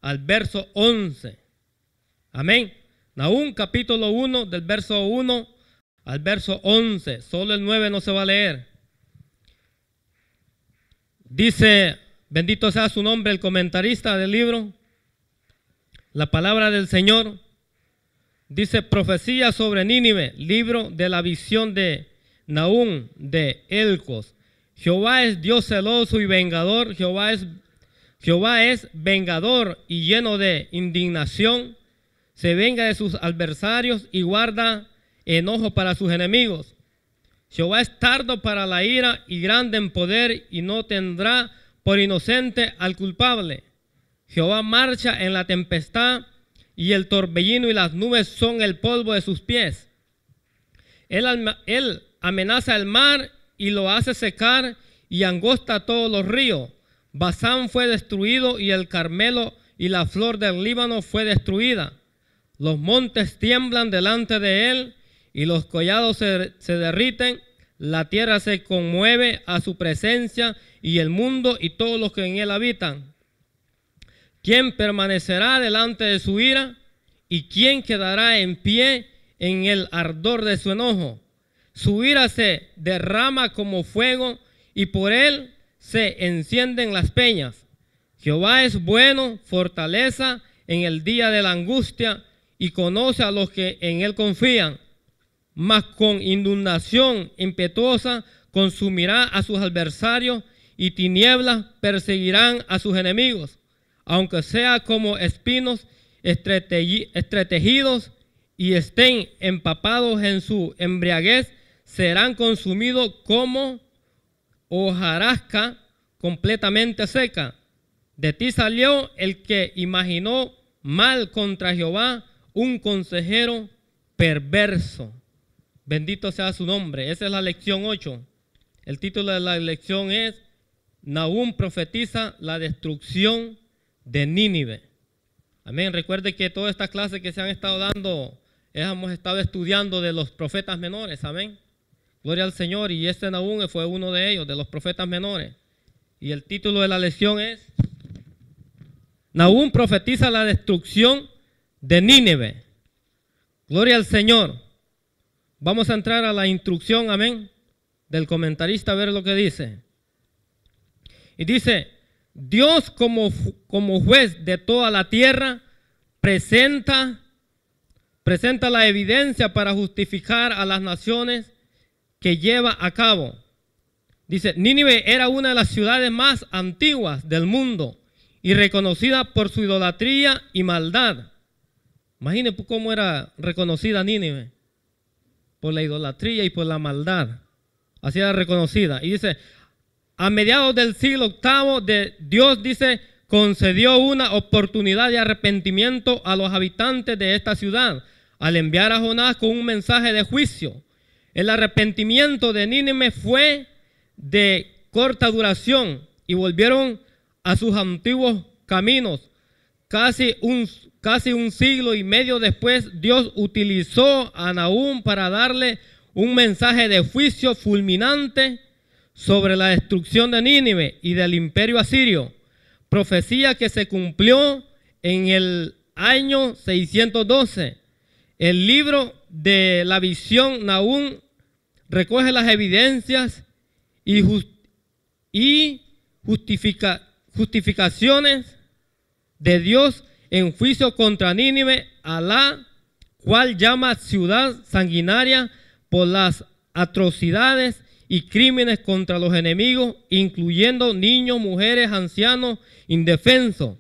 al verso 11. Amén. Nahum capítulo 1 del verso 1 al verso 11. Solo el 9 no se va a leer. Dice, bendito sea su nombre, el comentarista del libro, la palabra del Señor. Dice, profecía sobre Nínive, libro de la visión de Nahum de Elcos. Jehová es Dios celoso y vengador. Jehová es vengador y lleno de indignación. Se venga de sus adversarios y guarda enojo para sus enemigos. Jehová es tardo para la ira y grande en poder, y no tendrá por inocente al culpable. Jehová marcha en la tempestad, y el torbellino y las nubes son el polvo de sus pies. Él amenaza el mar y lo hace secar, y angosta todos los ríos. Basán fue destruido, y el Carmelo y la flor del Líbano fue destruida. Los montes tiemblan delante de él, y los collados se derriten. La tierra se conmueve a su presencia, y el mundo y todos los que en él habitan. ¿Quién permanecerá delante de su ira? ¿Y quién quedará en pie en el ardor de su enojo? Su ira se derrama como fuego, y por él se encienden las peñas. Jehová es bueno, fortaleza en el día de la angustia, y conoce a los que en él confían. Mas con inundación impetuosa consumirá a sus adversarios, y tinieblas perseguirán a sus enemigos. Aunque sea como espinos entretejidos y estén empapados en su embriaguez, serán consumidos como hojarasca completamente seca. De ti salió el que imaginó mal contra Jehová, un consejero perverso. Bendito sea su nombre. Esa es la lección 8. El título de la lección es Nahum profetiza la destrucción de Nínive. Amén. Recuerde que toda esta clase que se han estado dando, hemos estado estudiando de los profetas menores. Amén. Gloria al Señor. Y este Nahum fue uno de ellos, de los profetas menores. Y el título de la lección es Nahum profetiza la destrucción de Nínive. Gloria al Señor. Vamos a entrar a la instrucción, amén, del comentarista, a ver lo que dice. Y dice, Dios como juez de toda la tierra presenta la evidencia para justificar a las naciones que lleva a cabo. Dice, Nínive era una de las ciudades más antiguas del mundo y reconocida por su idolatría y maldad. Imagínense cómo era reconocida Nínive. Por la idolatría y por la maldad. Así era reconocida. Y dice, a mediados del siglo VIII, Dios dice, concedió una oportunidad de arrepentimiento a los habitantes de esta ciudad, al enviar a Jonás con un mensaje de juicio. El arrepentimiento de Nínive fue de corta duración y volvieron a sus antiguos caminos. Casi un siglo y medio después, Dios utilizó a Nahum para darle un mensaje de juicio fulminante sobre la destrucción de Nínive y del imperio asirio, profecía que se cumplió en el año 612. El libro de la visión Nahum recoge las evidencias y justificaciones de Dios en juicio contra Nínive, a la cual llama ciudad sanguinaria por las atrocidades y crímenes contra los enemigos, incluyendo niños, mujeres, ancianos, indefensos.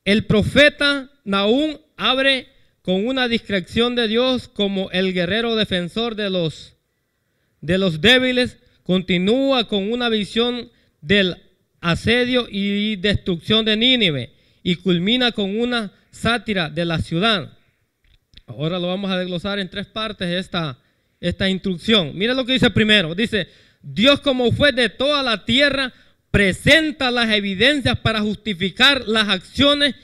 El profeta Nahum abre con una descripción de Dios como el guerrero defensor de los débiles, continúa con una visión del asedio y destrucción de Nínive y culmina con una sátira de la ciudad. Ahora lo vamos a desglosar en tres partes esta instrucción. Mira lo que dice primero. Dice, Dios como juez de toda la tierra presenta las evidencias para justificar las acciones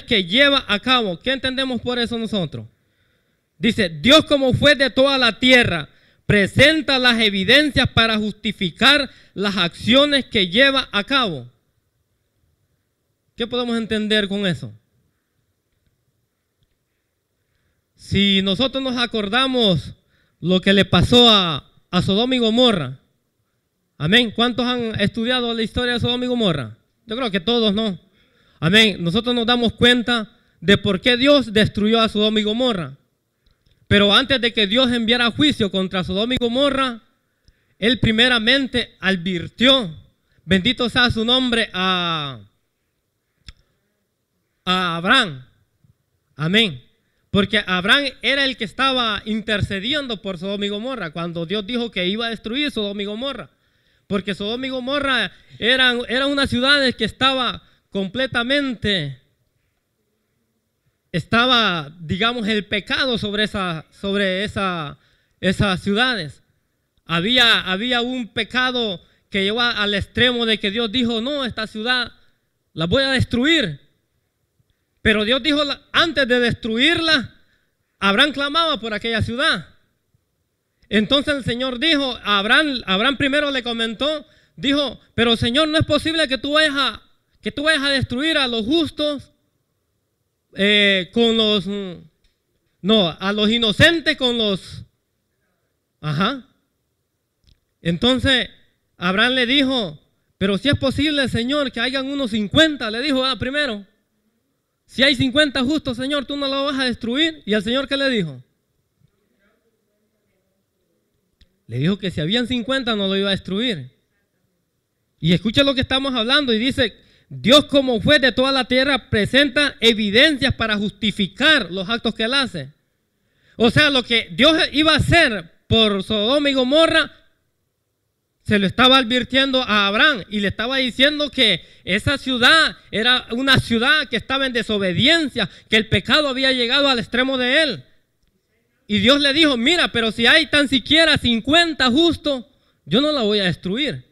que lleva a cabo. ¿Qué entendemos por eso nosotros? Dice, Dios como juez de toda la tierra presenta las evidencias para justificar las acciones que lleva a cabo. ¿Qué podemos entender con eso? Si nosotros nos acordamos lo que le pasó a Sodoma y Gomorra, amén. ¿Cuántos han estudiado la historia de Sodoma y Gomorra? Yo creo que todos, ¿no? Amén. Nosotros nos damos cuenta de por qué Dios destruyó a Sodoma y Gomorra. Pero antes de que Dios enviara juicio contra Sodoma y Gomorra, Él primeramente advirtió, bendito sea su nombre, a Abraham. Amén. Porque Abraham era el que estaba intercediendo por Sodoma y Gomorra cuando Dios dijo que iba a destruir Sodoma y Gomorra. Porque Sodoma y Gomorra eran unas ciudades que estaba completamente, digamos, el pecado sobre esas ciudades. Había un pecado que llegó al extremo de que Dios dijo, no, esta ciudad la voy a destruir. Pero Dios dijo, antes de destruirla, Abraham clamaba por aquella ciudad. Entonces el Señor dijo, Abraham primero le comentó, dijo, pero Señor, no es posible que tú vayas a destruir a los justos a los inocentes con los... Ajá. Entonces Abraham le dijo, pero si es posible, Señor, que hayan unos 50, le dijo primero. Si hay 50 justos, Señor, tú no lo vas a destruir. ¿Y al Señor qué le dijo? Le dijo que si habían 50 no lo iba a destruir. Y escucha lo que estamos hablando y dice, Dios como juez de toda la tierra presenta evidencias para justificar los actos que Él hace. O sea, lo que Dios iba a hacer por Sodoma y Gomorra, se lo estaba advirtiendo a Abraham y le estaba diciendo que esa ciudad era una ciudad que estaba en desobediencia, que el pecado había llegado al extremo de él. Y Dios le dijo, mira, pero si hay tan siquiera 50 justos, yo no la voy a destruir.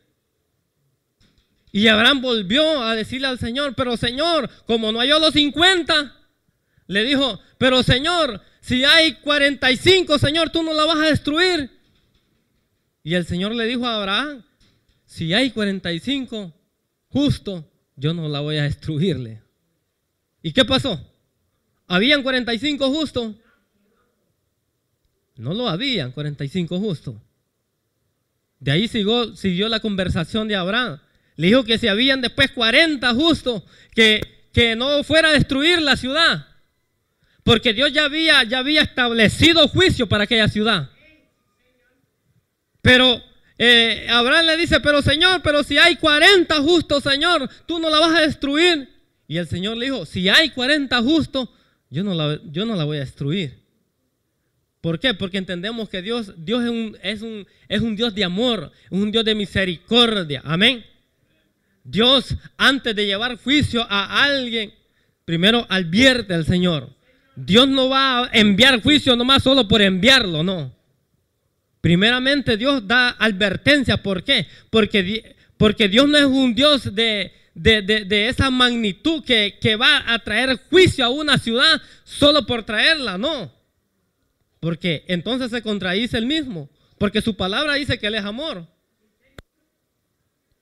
Y Abraham volvió a decirle al Señor, pero Señor, como no halló los 50, le dijo, pero Señor, si hay 45, Señor, tú no la vas a destruir. Y el Señor le dijo a Abraham, si hay 45 justos, yo no la voy a destruirle. ¿Y qué pasó? ¿Habían 45 justos? No lo habían 45 justos. De ahí siguió la conversación de Abraham. Le dijo que si habían después 40 justos, que no fuera a destruir la ciudad. Porque Dios ya había establecido juicio para aquella ciudad. Pero Abraham le dice, pero Señor, pero si hay 40 justos, Señor, tú no la vas a destruir. Y el Señor le dijo, si hay 40 justos, yo no la voy a destruir. ¿Por qué? Porque entendemos que Dios es un Dios de amor, un Dios de misericordia. Amén. Dios, antes de llevar juicio a alguien, primero advierte al Señor. Dios no va a enviar juicio nomás solo por enviarlo, no. Primeramente Dios da advertencia. ¿Por qué? Porque Dios no es un Dios de esa magnitud que va a traer juicio a una ciudad solo por traerla, no. Porque entonces se contradice él mismo. Porque su palabra dice que Él es amor.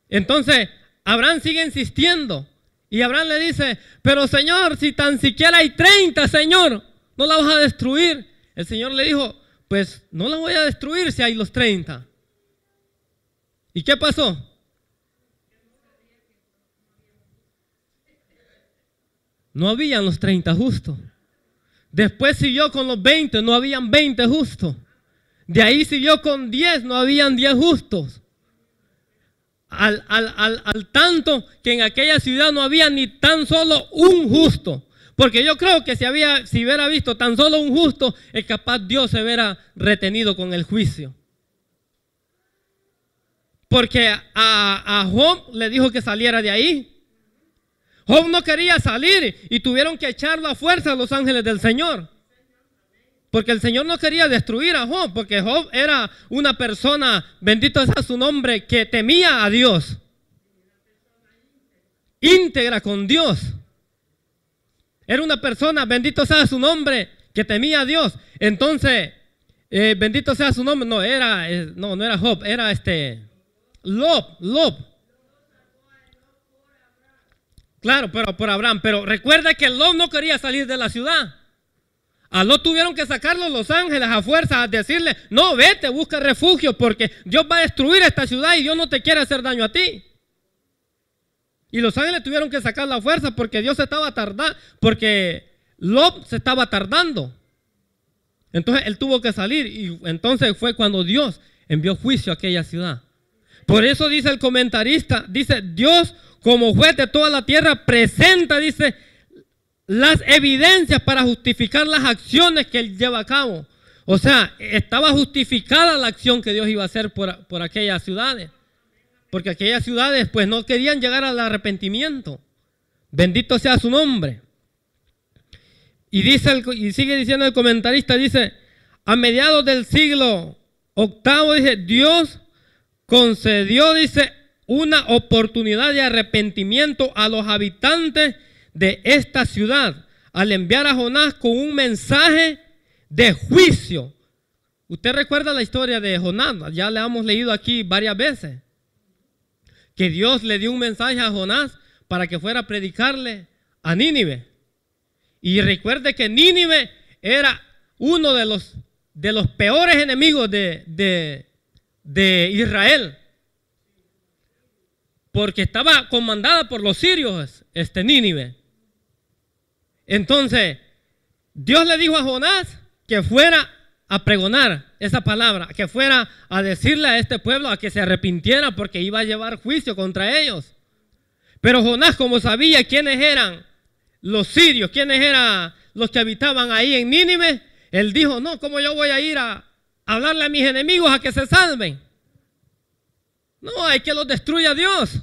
Entonces Abraham sigue insistiendo. Y Abraham le dice, pero Señor, si tan siquiera hay 30, Señor, no la vas a destruir. El Señor le dijo, pues no la voy a destruir si hay los 30. ¿Y qué pasó? No habían los 30 justos. Después siguió con los 20, no habían 20 justos. De ahí siguió con 10, no habían 10 justos. Al tanto que en aquella ciudad no había ni tan solo un justo. Porque yo creo que si hubiera visto tan solo un justo, es capaz Dios se hubiera retenido con el juicio. Porque a Job le dijo que saliera de ahí. Job no quería salir y tuvieron que echarlo a fuerza a los ángeles del Señor. Porque el Señor no quería destruir a Job, porque Job era una persona, bendito sea su nombre, que temía a Dios. Íntegra con Dios. Era una persona, bendito sea su nombre, que temía a Dios. Entonces, bendito sea su nombre, no era Job, era Lob. Claro, pero por Abraham. Pero recuerda que Lot no quería salir de la ciudad. A Lot tuvieron que sacarlo los ángeles a fuerza, a decirle, no, vete, busca refugio, porque Dios va a destruir esta ciudad y Dios no te quiere hacer daño a ti. Y los ángeles tuvieron que sacar la fuerza porque Dios se estaba tardando, porque Lot se estaba tardando. Entonces él tuvo que salir y entonces fue cuando Dios envió juicio a aquella ciudad. Por eso dice el comentarista, dice, Dios como juez de toda la tierra presenta, dice, las evidencias para justificar las acciones que él lleva a cabo. O sea, estaba justificada la acción que Dios iba a hacer por aquellas ciudades. Porque aquellas ciudades pues no querían llegar al arrepentimiento. Bendito sea su nombre. Y sigue diciendo el comentarista, dice, a mediados del siglo VIII, dice, Dios concedió, dice, una oportunidad de arrepentimiento a los habitantes de esta ciudad al enviar a Jonás con un mensaje de juicio. Usted recuerda la historia de Jonás, ya la hemos leído aquí varias veces, que Dios le dio un mensaje a Jonás para que fuera a predicarle a Nínive. Y recuerde que Nínive era uno de los peores enemigos de Israel, porque estaba comandada por los sirios, Nínive. Entonces, Dios le dijo a Jonás que fuera a pregonar esa palabra, que fuera a decirle a este pueblo a que se arrepintiera porque iba a llevar juicio contra ellos. Pero Jonás, como sabía quiénes eran los sirios, quiénes eran los que habitaban ahí en Nínive, él dijo, no, ¿cómo yo voy a ir a hablarle a mis enemigos a que se salven? No, hay que los destruya Dios.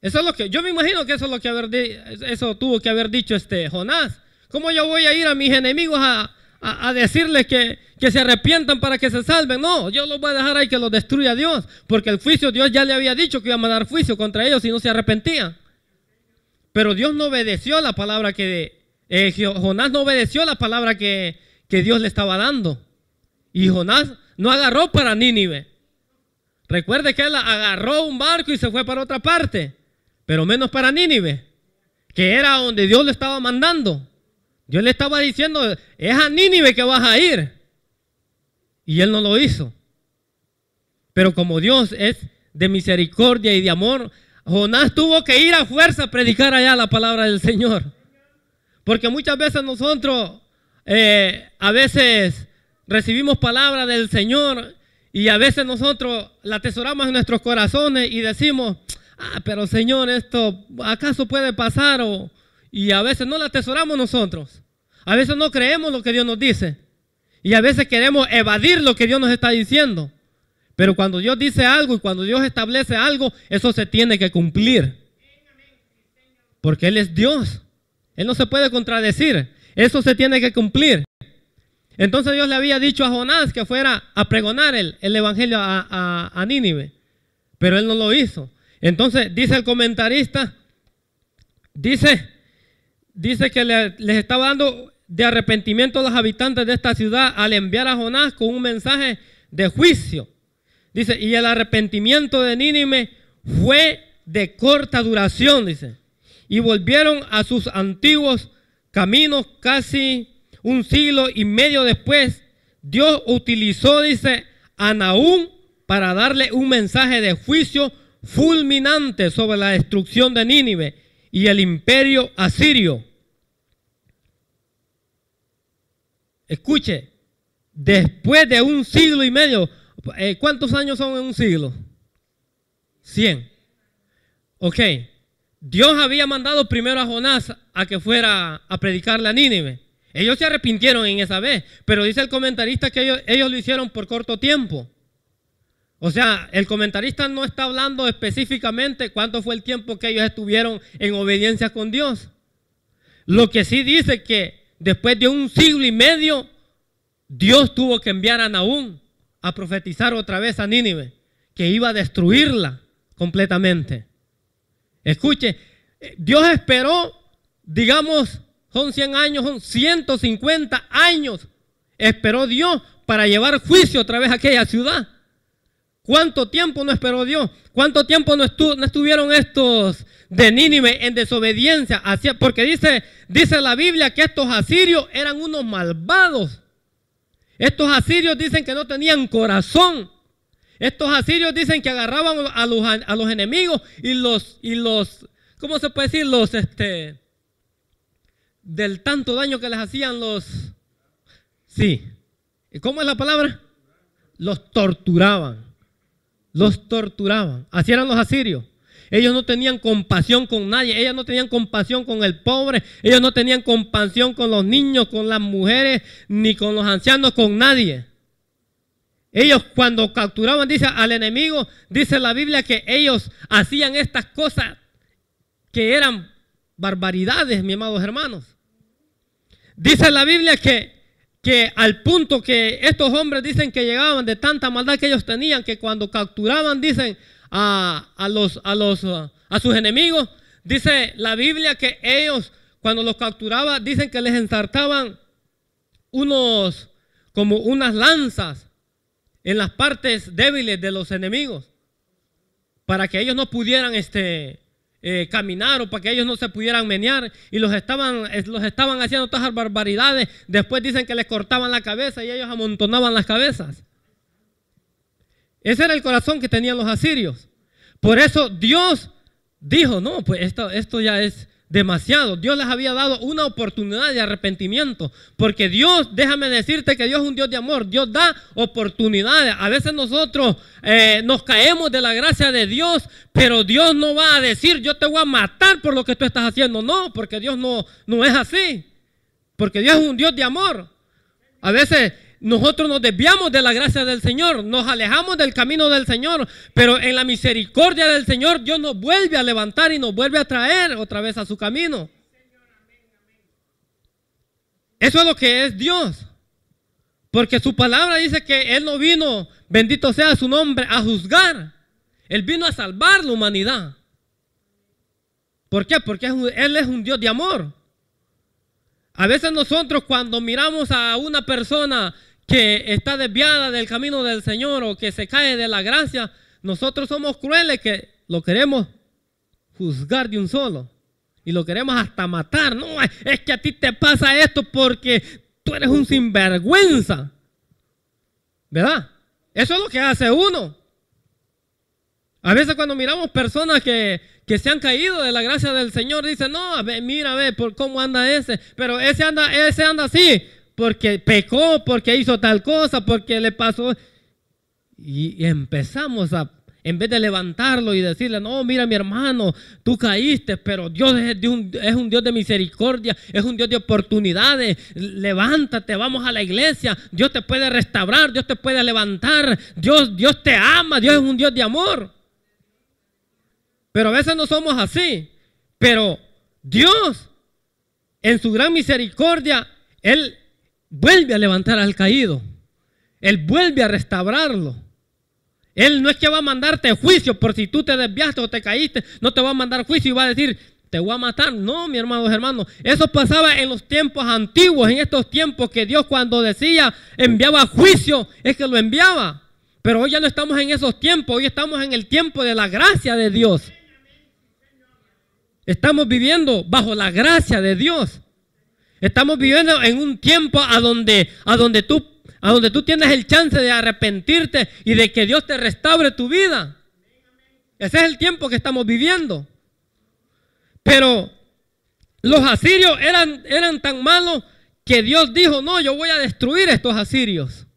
Eso es lo que, yo me imagino que eso es lo que eso tuvo que haber dicho Jonás. ¿Cómo yo voy a ir a mis enemigos a decirles que se arrepientan para que se salven? No, yo los voy a dejar ahí que los destruya Dios, porque el juicio, Dios ya le había dicho que iba a mandar juicio contra ellos si no se arrepentían. Pero Dios no obedeció la palabra Jonás no obedeció la palabra que Dios le estaba dando. Y Jonás no agarró para Nínive. Recuerde que él agarró un barco y se fue para otra parte, pero menos para Nínive, que era donde Dios le estaba mandando. Dios le estaba diciendo, es a Nínive que vas a ir. Y él no lo hizo. Pero como Dios es de misericordia y de amor, Jonás tuvo que ir a fuerza a predicar allá la palabra del Señor. Porque muchas veces nosotros, a veces recibimos palabra del Señor y a veces nosotros la atesoramos en nuestros corazones y decimos, pero Señor, esto ¿acaso puede pasar? Y a veces no la atesoramos nosotros. A veces no creemos lo que Dios nos dice. Y a veces queremos evadir lo que Dios nos está diciendo. Pero cuando Dios dice algo y cuando Dios establece algo, eso se tiene que cumplir. Porque Él es Dios. Él no se puede contradecir. Eso se tiene que cumplir. Entonces Dios le había dicho a Jonás que fuera a pregonar el evangelio a Nínive. Pero él no lo hizo. Entonces dice el comentarista, dice que les estaba dando de arrepentimiento a los habitantes de esta ciudad al enviar a Jonás con un mensaje de juicio. Dice, y el arrepentimiento de Nínive fue de corta duración, dice. Y volvieron a sus antiguos caminos casi un siglo y medio después. Dios utilizó, dice, a Nahum para darle un mensaje de juicio fulminante sobre la destrucción de Nínive y el imperio asirio. Escuche, después de un siglo y medio, ¿cuántos años son en un siglo? 100. Ok, Dios había mandado primero a Jonás a que fuera a predicarle a Nínive. Ellos se arrepintieron en esa vez, pero dice el comentarista que ellos lo hicieron por corto tiempo. O sea, el comentarista no está hablando específicamente cuánto fue el tiempo que ellos estuvieron en obediencia con Dios. Lo que sí dice que después de un siglo y medio, Dios tuvo que enviar a Nahum a profetizar otra vez a Nínive, que iba a destruirla completamente. Escuche, Dios esperó, digamos, son 100 años, son 150 años, esperó Dios para llevar juicio otra vez a aquella ciudad. ¿Cuánto tiempo no esperó Dios? ¿Cuánto tiempo no estuvieron estos de Nínive en desobediencia? Porque dice la Biblia que estos asirios eran unos malvados. Estos asirios dicen que no tenían corazón. Estos asirios dicen que agarraban a los enemigos y los, ¿cómo se puede decir? Del tanto daño que les hacían sí. ¿Cómo es la palabra? Los torturaban. Los torturaban. Así eran los asirios. Ellos no tenían compasión con nadie. Ellos no tenían compasión con el pobre. Ellos no tenían compasión con los niños, con las mujeres, ni con los ancianos, con nadie. Ellos cuando capturaban, dice, al enemigo, dice la Biblia que ellos hacían estas cosas que eran barbaridades, mis amados hermanos. Dice la Biblia que al punto que estos hombres dicen que llegaban de tanta maldad que ellos tenían, que cuando capturaban, dicen, a sus enemigos, dice la Biblia que ellos cuando los capturaban, dicen que les ensartaban como unas lanzas en las partes débiles de los enemigos, para que ellos no pudieran caminar, o para que ellos no se pudieran menear, y los estaban haciendo todas las barbaridades. Después dicen que les cortaban la cabeza y ellos amontonaban las cabezas. Ese era el corazón que tenían los asirios. Por eso Dios dijo, no, pues esto ya es demasiado. Dios les había dado una oportunidad de arrepentimiento, porque Dios, déjame decirte que Dios es un Dios de amor. Dios da oportunidades. A veces nosotros nos caemos de la gracia de Dios, pero Dios no va a decir, yo te voy a matar por lo que tú estás haciendo. No, porque Dios no es así, porque Dios es un Dios de amor. A veces nosotros nos desviamos de la gracia del Señor, nos alejamos del camino del Señor, pero en la misericordia del Señor Dios nos vuelve a levantar y nos vuelve a traer otra vez a su camino. Eso es lo que es Dios, porque su palabra dice que Él no vino, bendito sea su nombre, a juzgar. Él vino a salvar la humanidad. ¿Por qué? Porque Él es un Dios de amor. A veces nosotros cuando miramos a una persona que está desviada del camino del Señor o que se cae de la gracia, nosotros somos crueles que lo queremos juzgar de un solo y lo queremos hasta matar. No, es que a ti te pasa esto porque tú eres un sinvergüenza, ¿verdad? Eso es lo que hace uno. A veces cuando miramos personas que se han caído de la gracia del Señor, dicen, no, a ver, mira, a ver, por cómo anda ese, pero ese anda así, porque pecó, porque hizo tal cosa, porque le pasó. Y empezamos en vez de levantarlo y decirle, no, mira mi hermano, tú caíste, pero Dios es un Dios de misericordia, es un Dios de oportunidades, levántate, vamos a la iglesia, Dios te puede restaurar, Dios te puede levantar, Dios te ama, Dios es un Dios de amor. Pero a veces no somos así. Pero Dios, en su gran misericordia, Él vuelve a levantar al caído. Él vuelve a restaurarlo. Él no es que va a mandarte juicio por si tú te desviaste o te caíste. No te va a mandar juicio y va a decir, te voy a matar. No, mi hermano. Eso pasaba en los tiempos antiguos, en estos tiempos que Dios cuando decía, enviaba juicio, es que lo enviaba. Pero hoy ya no estamos en esos tiempos. Hoy estamos en el tiempo de la gracia de Dios. Estamos viviendo bajo la gracia de Dios. Estamos viviendo en un tiempo a donde tú tienes el chance de arrepentirte y de que Dios te restaure tu vida. Ese es el tiempo que estamos viviendo. Pero los asirios eran tan malos que Dios dijo, no, yo voy a destruir estos asirios.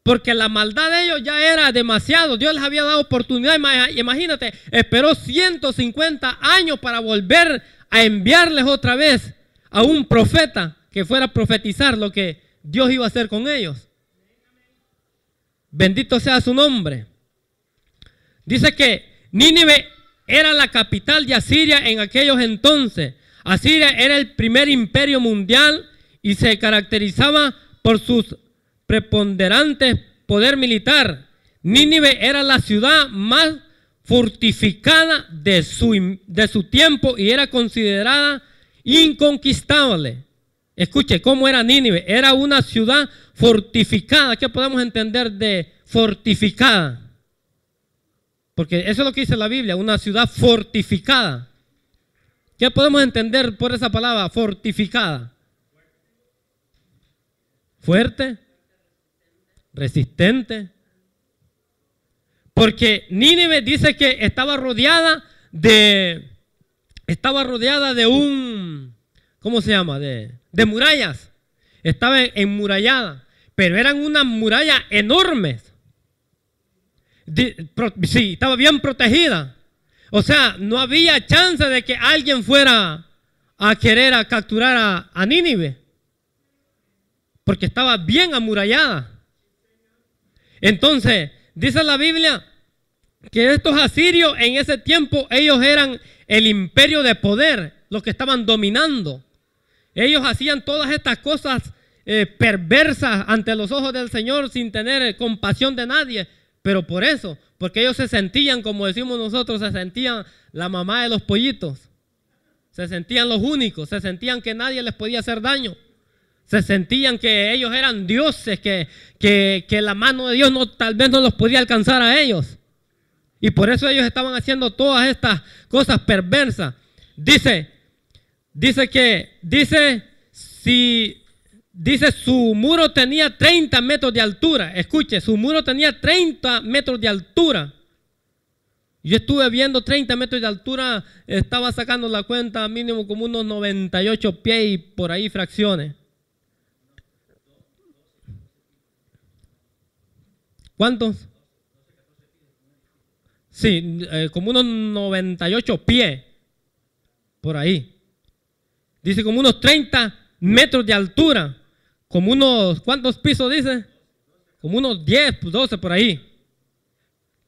Porque la maldad de ellos ya era demasiado. Dios les había dado oportunidad. Imagínate, esperó 150 años para volver a enviarles otra vez a un profeta que fuera a profetizar lo que Dios iba a hacer con ellos. Bendito sea su nombre. Dice que Nínive era la capital de Asiria en aquellos entonces. Asiria era el primer imperio mundial y se caracterizaba por sus preponderante poder militar. Nínive era la ciudad más fortificada de su tiempo y era considerada inconquistable. Escuche, ¿cómo era Nínive? Era una ciudad fortificada. ¿Qué podemos entender de fortificada? Porque eso es lo que dice la Biblia, una ciudad fortificada. ¿Qué podemos entender por esa palabra, fortificada? Fuerte, resistente. Porque Nínive dice que estaba rodeada de un, ¿cómo se llama? De murallas. Estaba enmurallada, pero eran unas murallas enormes. Sí, estaba bien protegida. O sea, no había chance de que alguien fuera a querer capturar a Nínive, porque estaba bien amurallada. Entonces, dice la Biblia que estos asirios en ese tiempo, ellos eran el imperio de poder, los que estaban dominando. Ellos hacían todas estas cosas perversas ante los ojos del Señor sin tener compasión de nadie. Pero por eso, porque ellos se sentían, como decimos nosotros, se sentían la mamá de los pollitos. Se sentían los únicos, se sentían que nadie les podía hacer daño. Se sentían que ellos eran dioses, que la mano de Dios tal vez no los podía alcanzar a ellos. Y por eso ellos estaban haciendo todas estas cosas perversas. Dice su muro tenía 30 metros de altura. Escuche, su muro tenía 30 metros de altura. Yo estuve viendo 30 metros de altura, estaba sacando la cuenta mínimo como unos 98 pies y por ahí fracciones. ¿Cuántos? Sí, como unos 98 pies, por ahí. Dice como unos 30 metros de altura, como unos, ¿cuántos pisos dice? Como unos 10, 12 por ahí.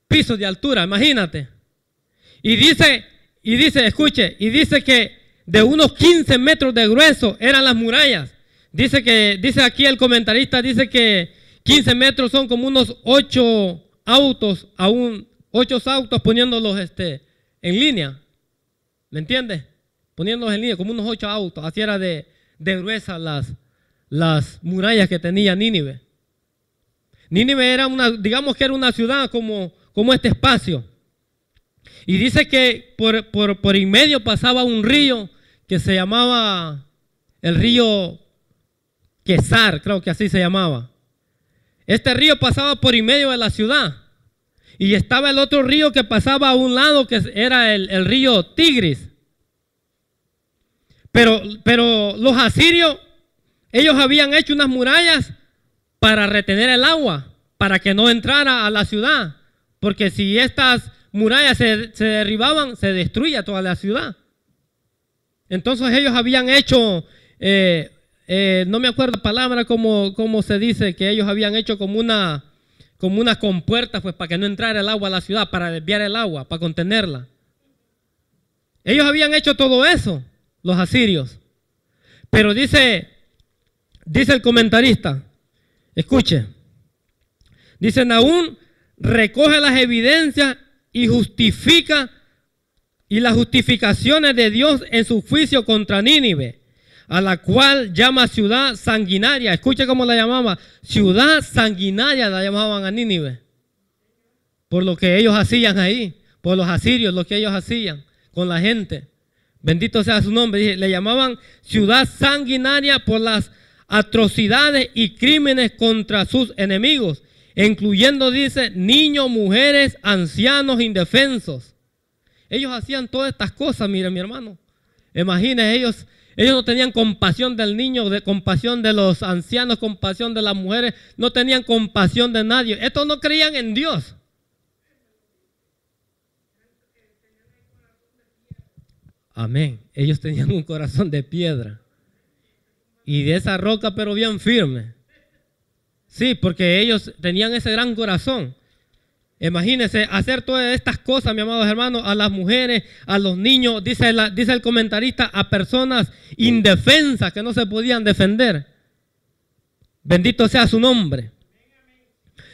Pisos de altura, imagínate. Y dice, escuche, y dice que de unos 15 metros de grueso eran las murallas. Dice aquí el comentarista, dice que 15 metros son como unos 8 autos, 8 autos poniéndolos en línea. ¿Me entiendes? Poniéndolos en línea, como unos 8 autos. Así era de gruesas las murallas que tenía Nínive. Nínive era digamos que era una ciudad como este espacio. Y dice que por en medio pasaba un río que se llamaba el río Quesar, creo que así se llamaba. Este río pasaba por en medio de la ciudad. Y estaba el otro río que pasaba a un lado, que era el río Tigris. Pero los asirios, ellos habían hecho unas murallas para retener el agua, para que no entrara a la ciudad. Porque si estas murallas se derribaban, se destruía toda la ciudad. Entonces ellos habían hecho, no me acuerdo la palabra, cómo se dice, que ellos habían hecho como una compuerta, pues, para que no entrara el agua a la ciudad, para desviar el agua, para contenerla. Ellos habían hecho todo eso, los asirios. Pero dice el comentarista, escuche, dice: Nahum recoge las evidencias y justifica y las justificaciones de Dios en su juicio contra Nínive, a la cual llama ciudad sanguinaria. Escuche cómo la llamaba, ciudad sanguinaria la llamaban a Nínive, por lo que ellos hacían ahí, por los asirios, lo que ellos hacían con la gente. Bendito sea su nombre. Le llamaban ciudad sanguinaria por las atrocidades y crímenes contra sus enemigos, incluyendo, dice, niños, mujeres, ancianos, indefensos. Ellos hacían todas estas cosas, mire mi hermano. Imagínense, ellos no tenían compasión del niño, compasión de los ancianos, compasión de las mujeres, no tenían compasión de nadie. Estos no creían en Dios. Amén. Ellos tenían un corazón de piedra y de esa roca, pero bien firme. Sí, porque ellos tenían ese gran corazón. Imagínense hacer todas estas cosas, mis amados hermanos, a las mujeres, a los niños, dice el comentarista, a personas indefensas que no se podían defender. Bendito sea su nombre.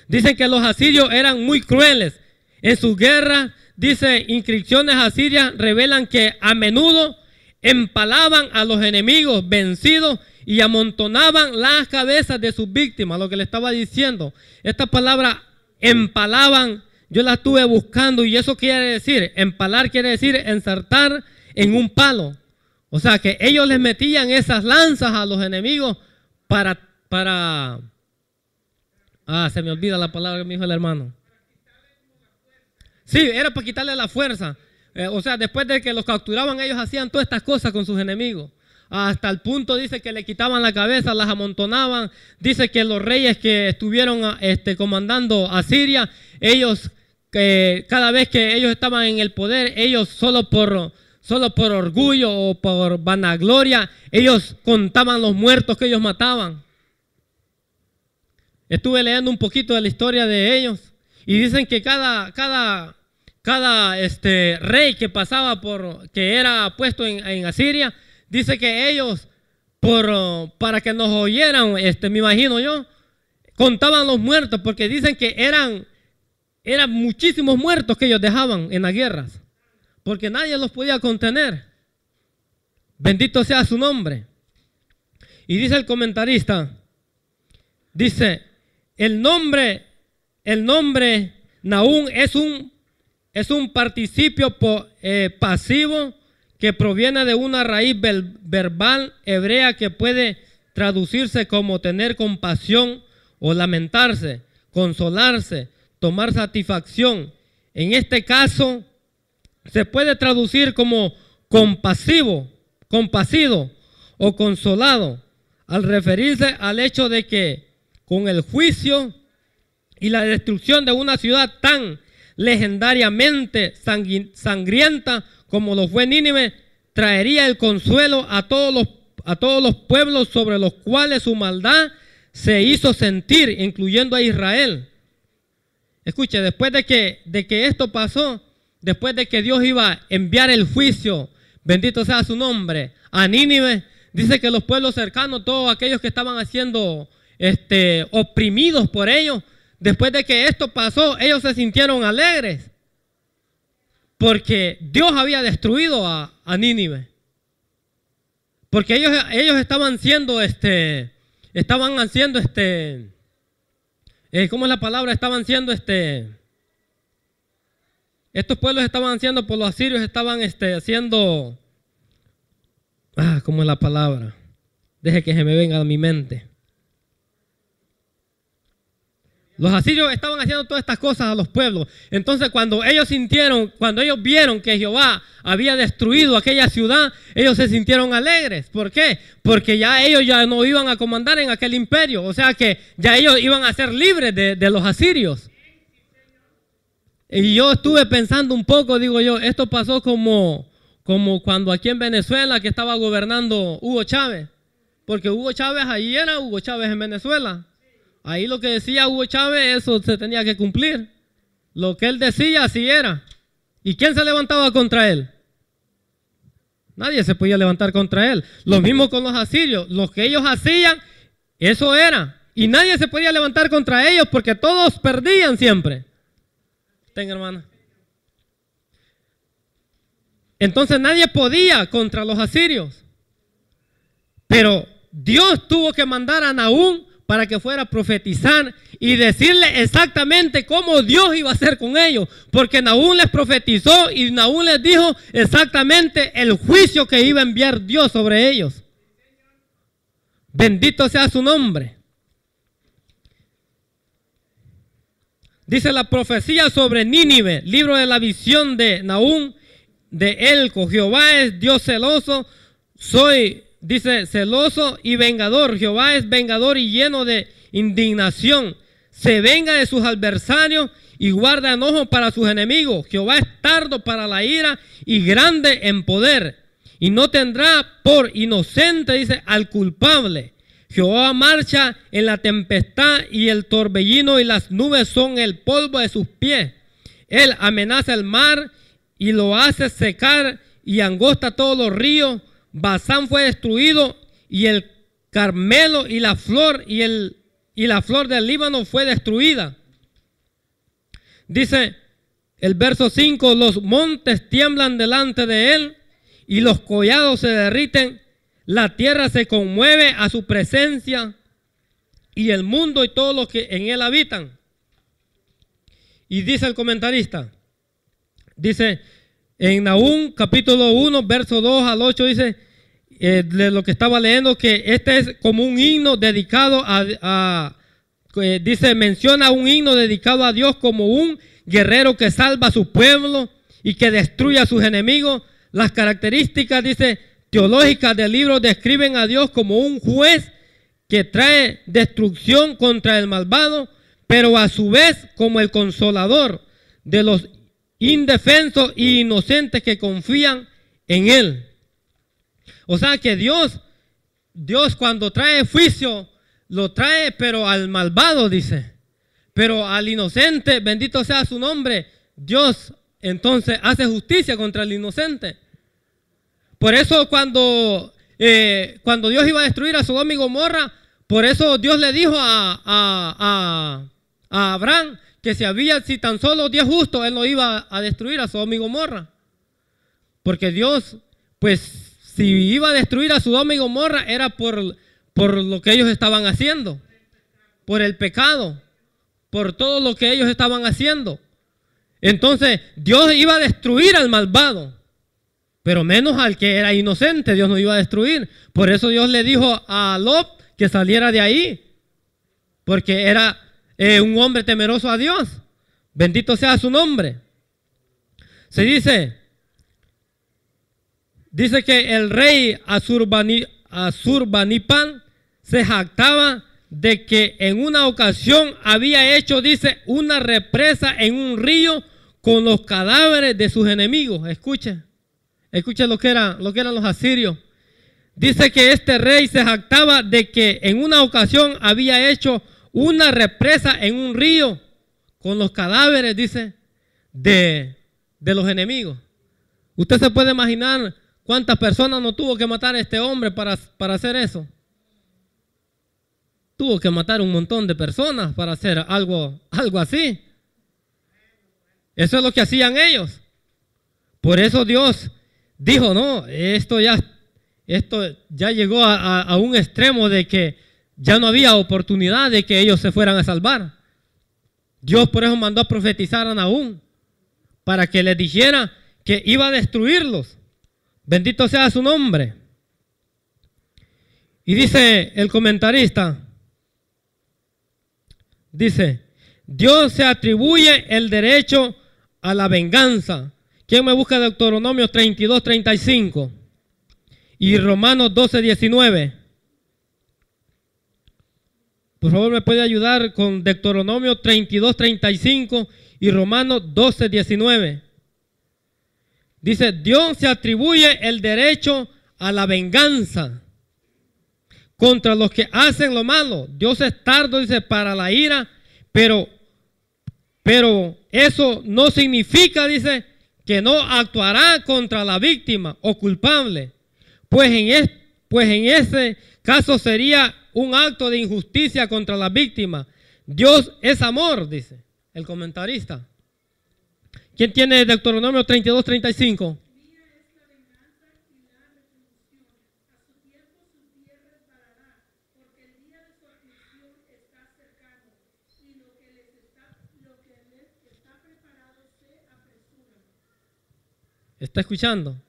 Dicen que los asirios eran muy crueles. En sus guerras, dice, inscripciones asirias revelan que a menudo empalaban a los enemigos vencidos y amontonaban las cabezas de sus víctimas. Lo que le estaba diciendo, esta palabra empalaban, yo la estuve buscando y eso quiere decir, empalar quiere decir ensartar en un palo. O sea que ellos les metían esas lanzas a los enemigos para se me olvida la palabra que me dijo el hermano. Sí, era para quitarle la fuerza. O sea, después de que los capturaban, ellos hacían todas estas cosas con sus enemigos. Hasta el punto dice que le quitaban la cabeza, las amontonaban. Dice que los reyes que estuvieron comandando a Siria, ellos, cada vez que ellos estaban en el poder, ellos solo por orgullo o por vanagloria, ellos contaban los muertos que ellos mataban. Estuve leyendo un poquito de la historia de ellos y dicen que cada rey que pasaba que era puesto en Asiria, dice que ellos, para que nos oyeran, me imagino yo, contaban los muertos, porque dicen que eran muchísimos muertos que ellos dejaban en las guerras, porque nadie los podía contener. Bendito sea su nombre. Y dice el comentarista, dice, el nombre Nahum es un participio pasivo que proviene de una raíz verbal hebrea que puede traducirse como tener compasión o lamentarse, consolarse, tomar satisfacción. En este caso se puede traducir como compasivo, compasido o consolado, al referirse al hecho de que con el juicio y la destrucción de una ciudad tan legendariamente sangrienta como lo fue Nínive, traería el consuelo a todos los pueblos sobre los cuales su maldad se hizo sentir, incluyendo a Israel. Escuche, después de que esto pasó, después de que Dios iba a enviar el juicio, bendito sea su nombre, a Nínive, dice que los pueblos cercanos, todos aquellos que estaban siendo oprimidos por ellos, después de que esto pasó, ellos se sintieron alegres, porque Dios había destruido a Nínive. Porque ellos estaban siendo, ¿cómo es la palabra? Estaban siendo, estos pueblos estaban siendo, por los asirios estaban haciendo, ¿cómo es la palabra? Deje que se me venga a mi mente. Los asirios estaban haciendo todas estas cosas a los pueblos. Entonces cuando ellos vieron que Jehová había destruido aquella ciudad, ellos se sintieron alegres. ¿Por qué? Porque ellos ya no iban a comandar en aquel imperio. O sea que ya ellos iban a ser libres de los asirios. Y yo estuve pensando un poco, digo yo, esto pasó como cuando aquí en Venezuela que estaba gobernando Hugo Chávez. Porque Hugo Chávez ahí era Hugo Chávez en Venezuela. Ahí lo que decía Hugo Chávez, eso se tenía que cumplir. Lo que él decía, así era. ¿Y quién se levantaba contra él? Nadie se podía levantar contra él. Lo mismo con los asirios. Lo que ellos hacían, eso era. Y nadie se podía levantar contra ellos porque todos perdían siempre. Tenga, hermana. Entonces nadie podía contra los asirios. Pero Dios tuvo que mandar a Nahum para que fuera a profetizar y decirle exactamente cómo Dios iba a hacer con ellos, porque Nahum les profetizó y Nahum les dijo exactamente el juicio que iba a enviar Dios sobre ellos. Bendito sea su nombre. Dice la profecía sobre Nínive, libro de la visión de Nahum de Elco. Jehová es Dios celoso, dice celoso y vengador. Jehová es vengador y lleno de indignación. Se venga de sus adversarios y guarda enojo para sus enemigos. Jehová es tardo para la ira y grande en poder. Y no tendrá por inocente, dice, al culpable. Jehová marcha en la tempestad y el torbellino y las nubes son el polvo de sus pies. Él amenaza el mar y lo hace secar y angosta todos los ríos. Basán fue destruido y el Carmelo y la flor del Líbano fue destruida. Dice el verso 5, los montes tiemblan delante de él y los collados se derriten. La tierra se conmueve a su presencia y el mundo y todos los que en él habitan. Y dice el comentarista, dice en Nahum capítulo 1, verso 2 al 8, dice, de lo que estaba leyendo, que este es como un himno dedicado dice, menciona un himno dedicado a Dios como un guerrero que salva a su pueblo y que destruye a sus enemigos. Las características, dice, teológicas del libro describen a Dios como un juez que trae destrucción contra el malvado, pero a su vez como el consolador de los indefensos e inocentes que confían en él. O sea que Dios cuando trae juicio, lo trae pero al malvado, dice. Pero al inocente, bendito sea su nombre, Dios entonces hace justicia contra el inocente. Por eso cuando Dios iba a destruir a Sodoma y Gomorra, por eso Dios le dijo a Abraham que si tan solo 10 justos, él no iba a destruir a Sodoma y Gomorra. Porque Dios, pues, si iba a destruir a Sodoma y Gomorra, era por lo que ellos estaban haciendo, por el pecado, por todo lo que ellos estaban haciendo. Entonces, Dios iba a destruir al malvado, pero menos al que era inocente, Dios no iba a destruir. Por eso Dios le dijo a Lot que saliera de ahí, porque era un hombre temeroso a Dios. Bendito sea su nombre. Se dice que el rey Asurbanipal se jactaba de que en una ocasión había hecho, dice, una represa en un río con los cadáveres de sus enemigos. Escuche lo que eran los asirios. Dice que este rey se jactaba de que en una ocasión había hecho una represa en un río con los cadáveres, dice, de los enemigos. Usted se puede imaginar cuántas personas no tuvo que matar a este hombre para hacer eso. Tuvo que matar un montón de personas para hacer algo así. Eso es lo que hacían ellos. Por eso Dios dijo, no, esto ya llegó a un extremo de que ya no había oportunidad de que ellos se fueran a salvar. Dios por eso mandó a profetizar a Nahum, para que les dijera que iba a destruirlos. Bendito sea su nombre. Y dice el comentarista, dice, Dios se atribuye el derecho a la venganza. ¿Quién me busca Deuteronomio 32:35 y Romanos 12:19? Por favor, me puede ayudar con Deuteronomio 32:35 y Romanos 12:19. Dice, Dios se atribuye el derecho a la venganza contra los que hacen lo malo. Dios es tardo, dice, para la ira, pero eso no significa, dice, que no actuará contra la víctima o culpable, pues en ese caso sería un acto de injusticia contra la víctima. Dios es amor, dice el comentarista. ¿Quién tiene Deuteronomio 32:35? ¿Está escuchando?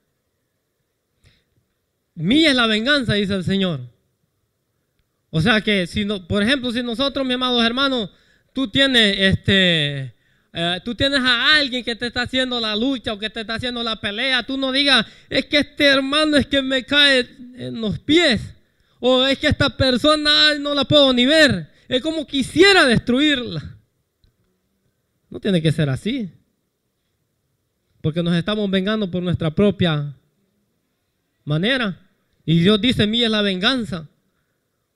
Mía es la venganza, dice el Señor. O sea que, por ejemplo, si nosotros, mis amados hermanos, tú tienes a alguien que te está haciendo la lucha o que te está haciendo la pelea, tú no digas, es que este hermano es que me cae en los pies, o es que esta persona no la puedo ni ver, es como quisiera destruirla. No tiene que ser así, porque nos estamos vengando por nuestra propia manera. Y Dios dice, mía es la venganza.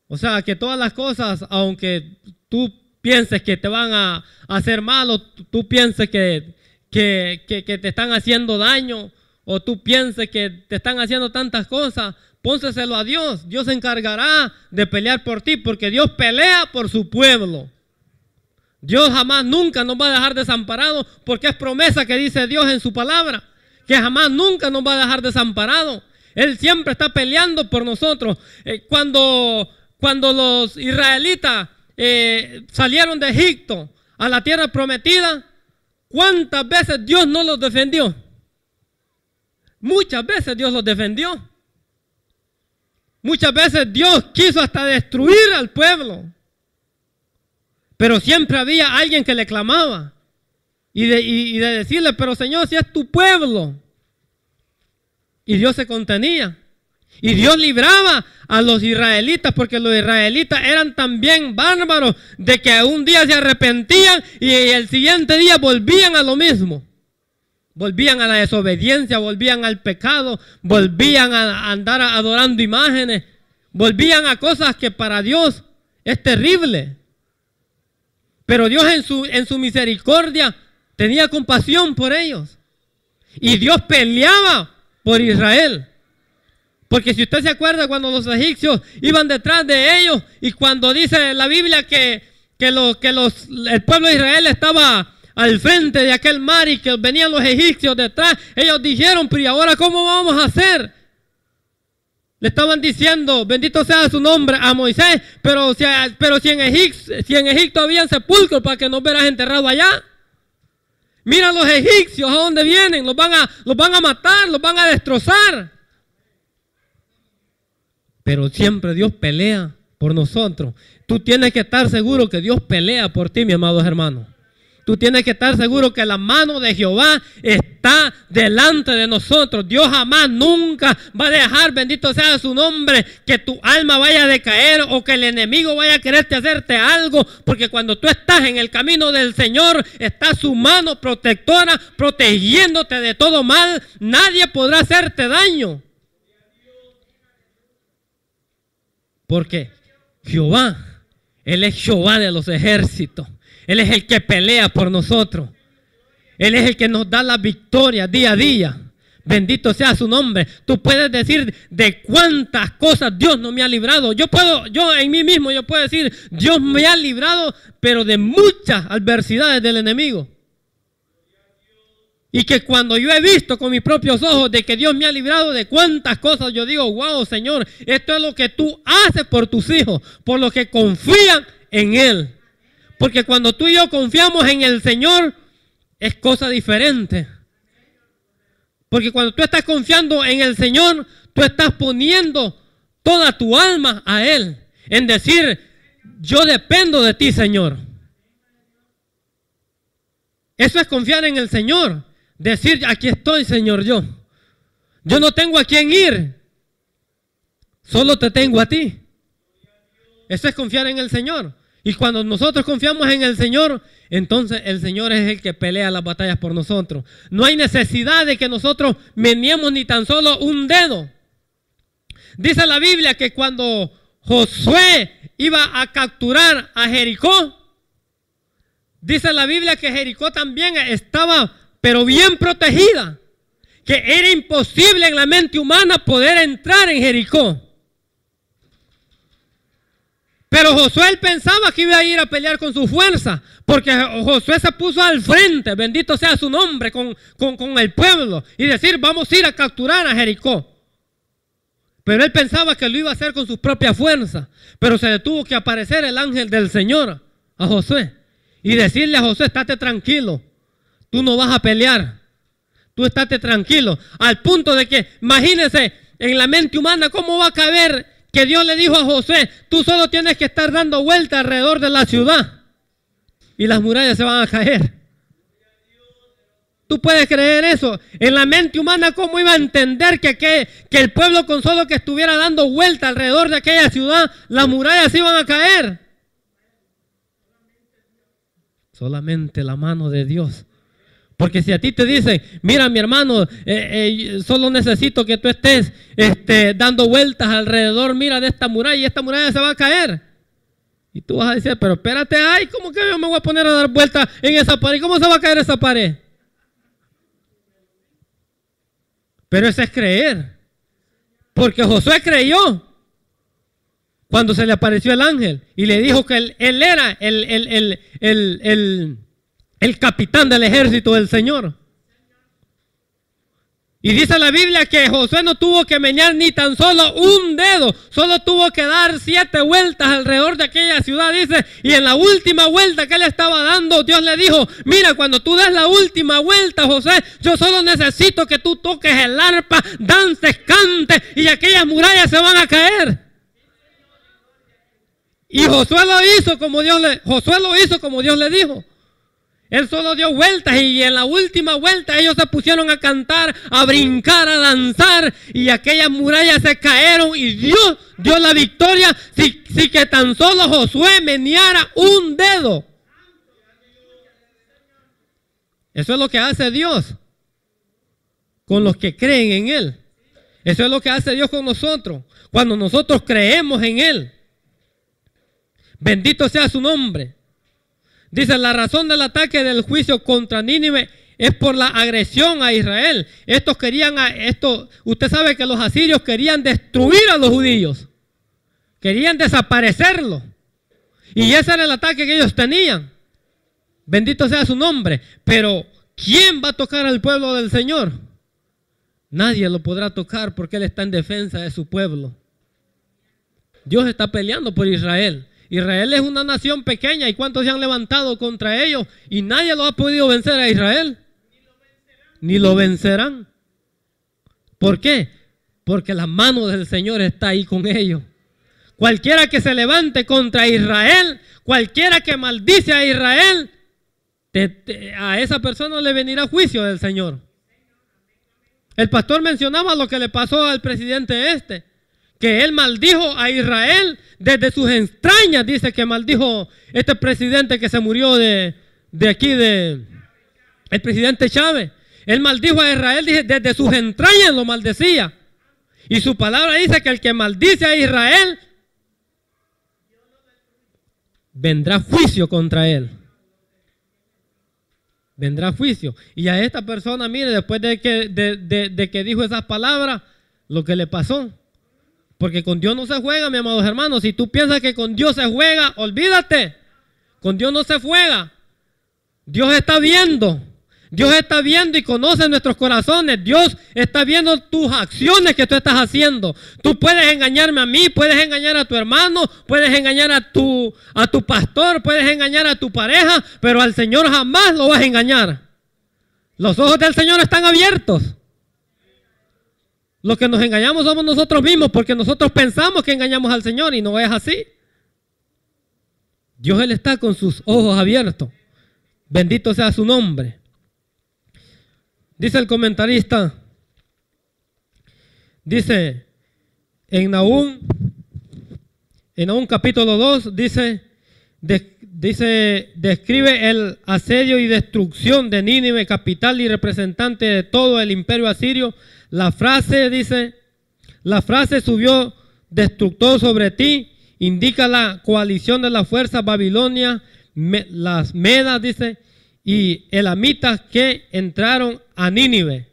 O sea, que todas las cosas, aunque tú pienses que te van a hacer mal, o tú pienses que te están haciendo daño, o tú pienses que te están haciendo tantas cosas, pónseselo a Dios. Dios se encargará de pelear por ti, porque Dios pelea por su pueblo. Dios jamás, nunca nos va a dejar desamparados, porque es promesa que dice Dios en su palabra, que jamás, nunca nos va a dejar desamparados. Él siempre está peleando por nosotros. Cuando los israelitas salieron de Egipto a la tierra prometida, ¿cuántas veces Dios no los defendió? Muchas veces Dios los defendió. Muchas veces Dios quiso hasta destruir al pueblo. Pero siempre había alguien que le clamaba. Y de decirle, pero Señor, si es tu pueblo. Y Dios se contenía. Y Dios libraba a los israelitas, porque los israelitas eran también bárbaros, de que un día se arrepentían y el siguiente día volvían a lo mismo. Volvían a la desobediencia, volvían al pecado, volvían a andar adorando imágenes, volvían a cosas que para Dios es terrible. Pero Dios en su misericordia tenía compasión por ellos. Y Dios peleaba por Israel. Porque si usted se acuerda cuando los egipcios iban detrás de ellos, y cuando dice la Biblia que el pueblo de Israel estaba al frente de aquel mar y que venían los egipcios detrás, ellos dijeron, pero ¿y ahora cómo vamos a hacer? Le estaban diciendo, bendito sea su nombre, a Moisés, pero si en Egipto habían sepulcros para que nos hubieras enterrado allá. Mira los egipcios a dónde vienen, los van a matar, los van a destrozar. Pero siempre Dios pelea por nosotros. Tú tienes que estar seguro que Dios pelea por ti, mi amados hermanos. Tú tienes que estar seguro que la mano de Jehová está delante de nosotros. Dios jamás, nunca va a dejar, bendito sea su nombre, que tu alma vaya a decaer o que el enemigo vaya a quererte hacerte algo. Porque cuando tú estás en el camino del Señor, está su mano protectora protegiéndote de todo mal. Nadie podrá hacerte daño. Porque Jehová, Él es Jehová de los ejércitos. Él es el que pelea por nosotros. Él es el que nos da la victoria día a día. Bendito sea su nombre. Tú puedes decir de cuántas cosas Dios no me ha librado. Yo en mí mismo, yo puedo decir, Dios me ha librado, pero de muchas adversidades del enemigo. Y que cuando yo he visto con mis propios ojos de que Dios me ha librado de cuántas cosas, yo digo, wow, Señor, esto es lo que tú haces por tus hijos, por los que confían en Él. Porque cuando tú y yo confiamos en el Señor, es cosa diferente. Porque cuando tú estás confiando en el Señor, tú estás poniendo toda tu alma a Él. En decir, yo dependo de ti, Señor. Eso es confiar en el Señor. Decir, aquí estoy, Señor, yo. Yo no tengo a quién ir. Solo te tengo a ti. Eso es confiar en el Señor. Y cuando nosotros confiamos en el Señor, entonces el Señor es el que pelea las batallas por nosotros. No hay necesidad de que nosotros meneemos ni tan solo un dedo. Dice la Biblia que cuando Josué iba a capturar a Jericó, dice la Biblia que Jericó también estaba, pero bien protegida. Que era imposible en la mente humana poder entrar en Jericó. Pero Josué él pensaba que iba a ir a pelear con su fuerza, porque Josué se puso al frente, bendito sea su nombre, con el pueblo, y decir, vamos a ir a capturar a Jericó. Pero él pensaba que lo iba a hacer con sus propias fuerzas, pero se le tuvo que aparecer el ángel del Señor a Josué, y decirle a Josué, estate tranquilo, tú no vas a pelear, tú estate tranquilo, al punto de que, imagínense, en la mente humana, ¿cómo va a caber que Dios le dijo a Josué, tú solo tienes que estar dando vueltas alrededor de la ciudad y las murallas se van a caer? ¿Tú puedes creer eso? En la mente humana, ¿cómo iba a entender que el pueblo con solo que estuviera dando vueltas alrededor de aquella ciudad, las murallas se iban a caer? Solamente la mano de Dios. Porque si a ti te dicen, mira mi hermano, solo necesito que tú estés dando vueltas alrededor, mira, de esta muralla, y esta muralla se va a caer. Y tú vas a decir, pero espérate, ay, ¿cómo que yo me voy a poner a dar vueltas en esa pared? ¿Cómo se va a caer esa pared? Pero eso es creer. Porque Josué creyó cuando se le apareció el ángel y le dijo que él era el capitán del ejército del Señor. Y dice la Biblia que Josué no tuvo que menear ni tan solo un dedo, solo tuvo que dar 7 vueltas alrededor de aquella ciudad, dice, y en la última vuelta que él estaba dando, Dios le dijo, mira, cuando tú des la última vuelta, Josué, yo solo necesito que tú toques el arpa, dances, cantes, y aquellas murallas se van a caer. Y Josué lo hizo como Dios le dijo. Él solo dio vueltas y en la última vuelta ellos se pusieron a cantar, a brincar, a danzar y aquellas murallas se cayeron y Dios dio la victoria si que tan solo Josué meneara un dedo. Eso es lo que hace Dios con los que creen en Él. Eso es lo que hace Dios con nosotros cuando nosotros creemos en Él. Bendito sea su nombre. Dice, la razón del ataque del juicio contra Nínive es por la agresión a Israel. Usted sabe que los asirios querían destruir a los judíos. Querían desaparecerlos. Y ese era el ataque que ellos tenían. Bendito sea su nombre. Pero, ¿quién va a tocar al pueblo del Señor? Nadie lo podrá tocar porque Él está en defensa de su pueblo. Dios está peleando por Israel. Israel es una nación pequeña y cuántos se han levantado contra ellos y nadie los ha podido vencer a Israel. Ni lo vencerán. ¿Por qué? Porque la mano del Señor está ahí con ellos. Cualquiera que se levante contra Israel, cualquiera que maldice a Israel, a esa persona le venirá juicio del Señor. El pastor mencionaba lo que le pasó al presidente que él maldijo a Israel desde sus entrañas, dice que maldijo este presidente que se murió el presidente Chávez. Él maldijo a Israel, dice, desde sus entrañas lo maldecía. Y su palabra dice que el que maldice a Israel, vendrá juicio contra él. Vendrá juicio. Y a esta persona, mire, después de que dijo esas palabras, lo que le pasó. Porque con Dios no se juega, mis amados hermanos. Si tú piensas que con Dios se juega, olvídate. Con Dios no se juega. Dios está viendo. Dios está viendo y conoce nuestros corazones. Dios está viendo tus acciones que tú estás haciendo. Tú puedes engañarme a mí, puedes engañar a tu hermano, puedes engañar a tu pastor, puedes engañar a tu pareja, pero al Señor jamás lo vas a engañar. Los ojos del Señor están abiertos. Los que nos engañamos somos nosotros mismos porque nosotros pensamos que engañamos al Señor y no es así. Dios, Él está con sus ojos abiertos. Bendito sea su nombre. Dice el comentarista, dice en Nahum capítulo 2, describe el asedio y destrucción de Nínive, capital y representante de todo el imperio asirio. La frase subió destructor sobre ti, indica la coalición de las fuerzas babilonias, las medas, dice, y elamitas que entraron a Nínive.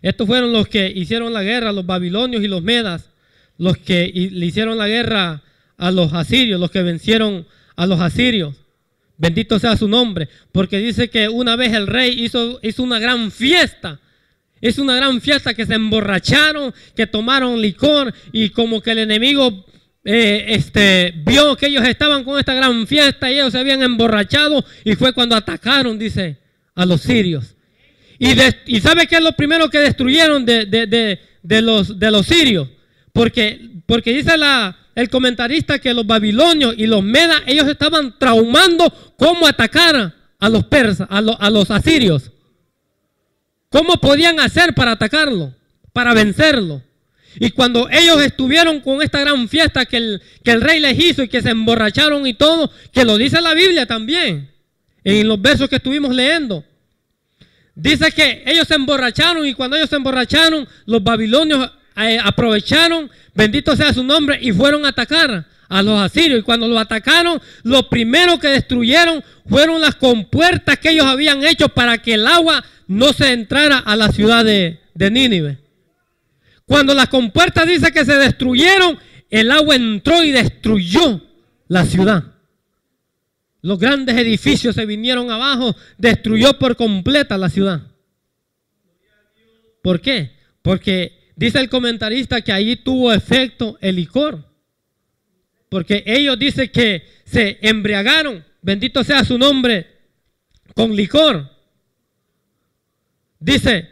Estos fueron los que hicieron la guerra, los babilonios y los medas, los que le hicieron la guerra a los asirios, los que vencieron a los asirios. Bendito sea su nombre, porque dice que una vez el rey hizo una gran fiesta. Es una gran fiesta que se emborracharon, que tomaron licor y como que el enemigo vio que ellos estaban con esta gran fiesta y ellos se habían emborrachado y fue cuando atacaron, dice, a los sirios. Y ¿sabe qué es lo primero que destruyeron de los sirios? Porque dice el comentarista que los babilonios y los medas, ellos estaban traumando cómo atacar a los persas, a los asirios. ¿Cómo podían hacer para atacarlo? Para vencerlo. Y cuando ellos estuvieron con esta gran fiesta que el rey les hizo y que se emborracharon y todo, que lo dice la Biblia también, en los versos que estuvimos leyendo. Dice que ellos se emborracharon y cuando ellos se emborracharon, los babilonios aprovecharon, bendito sea su nombre, y fueron a atacar a los asirios. Y cuando los atacaron, lo primero que destruyeron fueron las compuertas que ellos habían hecho para que el agua no se entrara a la ciudad de Nínive. Cuando las compuertas dice que se destruyeron, el agua entró y destruyó la ciudad. Los grandes edificios se vinieron abajo, destruyó por completa la ciudad. ¿Por qué? Porque dice el comentarista que ahí tuvo efecto el licor. Porque ellos dicen que se embriagaron, bendito sea su nombre, con licor. Dice,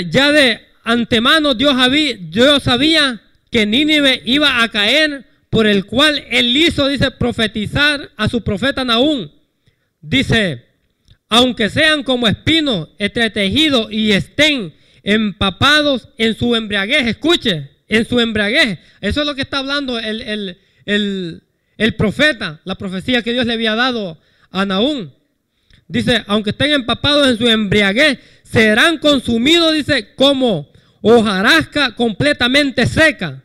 ya de antemano Dios sabía que Nínive iba a caer, por el cual él hizo, dice, profetizar a su profeta Nahum. Dice, aunque sean como espinos entretejidos y estén empapados en su embriaguez, escuche, en su embriaguez. Eso es lo que está hablando el profeta, la profecía que Dios le había dado a Nahum. Dice, aunque estén empapados en su embriaguez, serán consumidos, dice, como hojarasca completamente seca.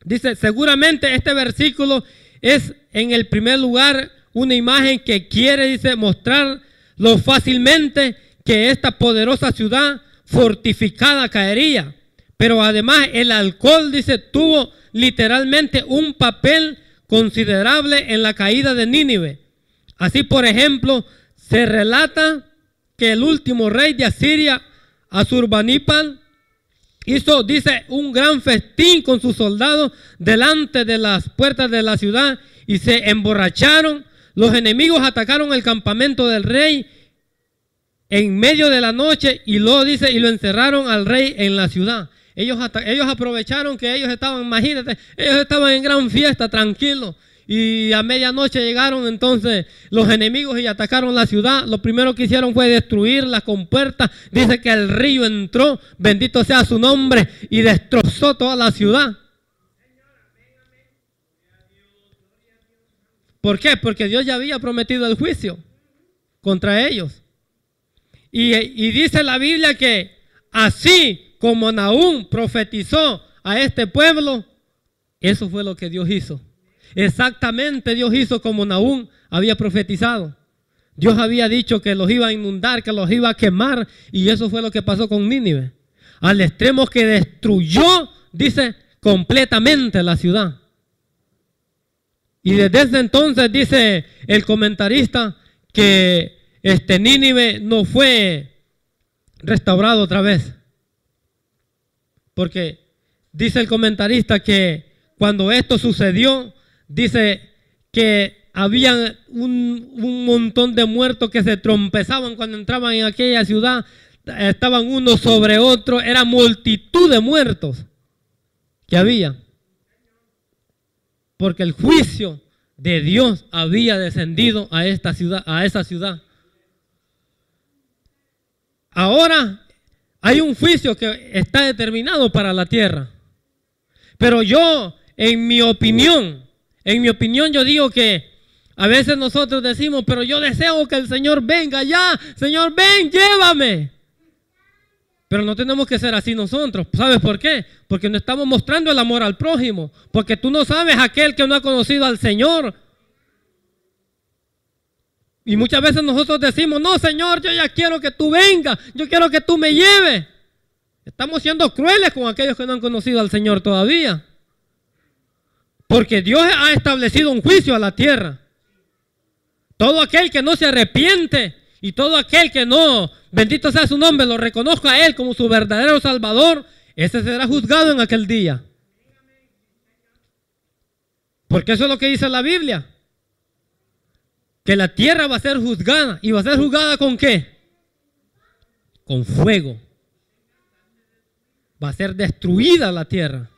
Dice, seguramente este versículo es en el primer lugar una imagen que quiere, dice, mostrar lo fácilmente que esta poderosa ciudad fortificada caería. Pero además el alcohol, dice, tuvo literalmente un papel considerable en la caída de Nínive. Así, por ejemplo, se relata que el último rey de Asiria, Asurbanipal, hizo, dice, un gran festín con sus soldados delante de las puertas de la ciudad y se emborracharon. Los enemigos atacaron el campamento del rey en medio de la noche y luego dice, y lo encerraron al rey en la ciudad. Ellos aprovecharon que ellos estaban, imagínate, ellos estaban en gran fiesta, tranquilos. Y a medianoche llegaron entonces los enemigos y atacaron la ciudad. Lo primero que hicieron fue destruir las compuertas. Dice que el río entró, bendito sea su nombre, y destrozó toda la ciudad. ¿Por qué? Porque Dios ya había prometido el juicio contra ellos. Y dice la Biblia que así como Nahum profetizó a este pueblo, eso fue lo que Dios hizo. Exactamente Dios hizo como Nahum había profetizado. Dios había dicho que los iba a inundar, que los iba a quemar, y eso fue lo que pasó con Nínive. Al extremo que destruyó, dice, completamente la ciudad. Y desde ese entonces dice el comentarista que Nínive no fue restaurado otra vez. Porque dice el comentarista que cuando esto sucedió, dice que había un montón de muertos que se trompezaban cuando entraban en aquella ciudad. Estaban unos sobre otros, era multitud de muertos que había. Porque el juicio de Dios había descendido a esta ciudad, a esa ciudad. Ahora hay un juicio que está determinado para la tierra. Pero yo, en mi opinión yo digo que a veces nosotros decimos, pero yo deseo que el Señor venga ya. Señor, ven, llévame. Pero no tenemos que ser así nosotros. ¿Sabes por qué? Porque no estamos mostrando el amor al prójimo. Porque tú no sabes aquel que no ha conocido al Señor. Y muchas veces nosotros decimos, no, Señor, yo ya quiero que tú vengas. Yo quiero que tú me lleves. Estamos siendo crueles con aquellos que no han conocido al Señor todavía. Porque Dios ha establecido un juicio a la tierra. Todo aquel que no se arrepiente y todo aquel que no, bendito sea su nombre, lo reconozca a Él como su verdadero Salvador, ese será juzgado en aquel día. Porque eso es lo que dice la Biblia. Que la tierra va a ser juzgada. ¿Y va a ser juzgada con qué? Con fuego. Va a ser destruida la tierra.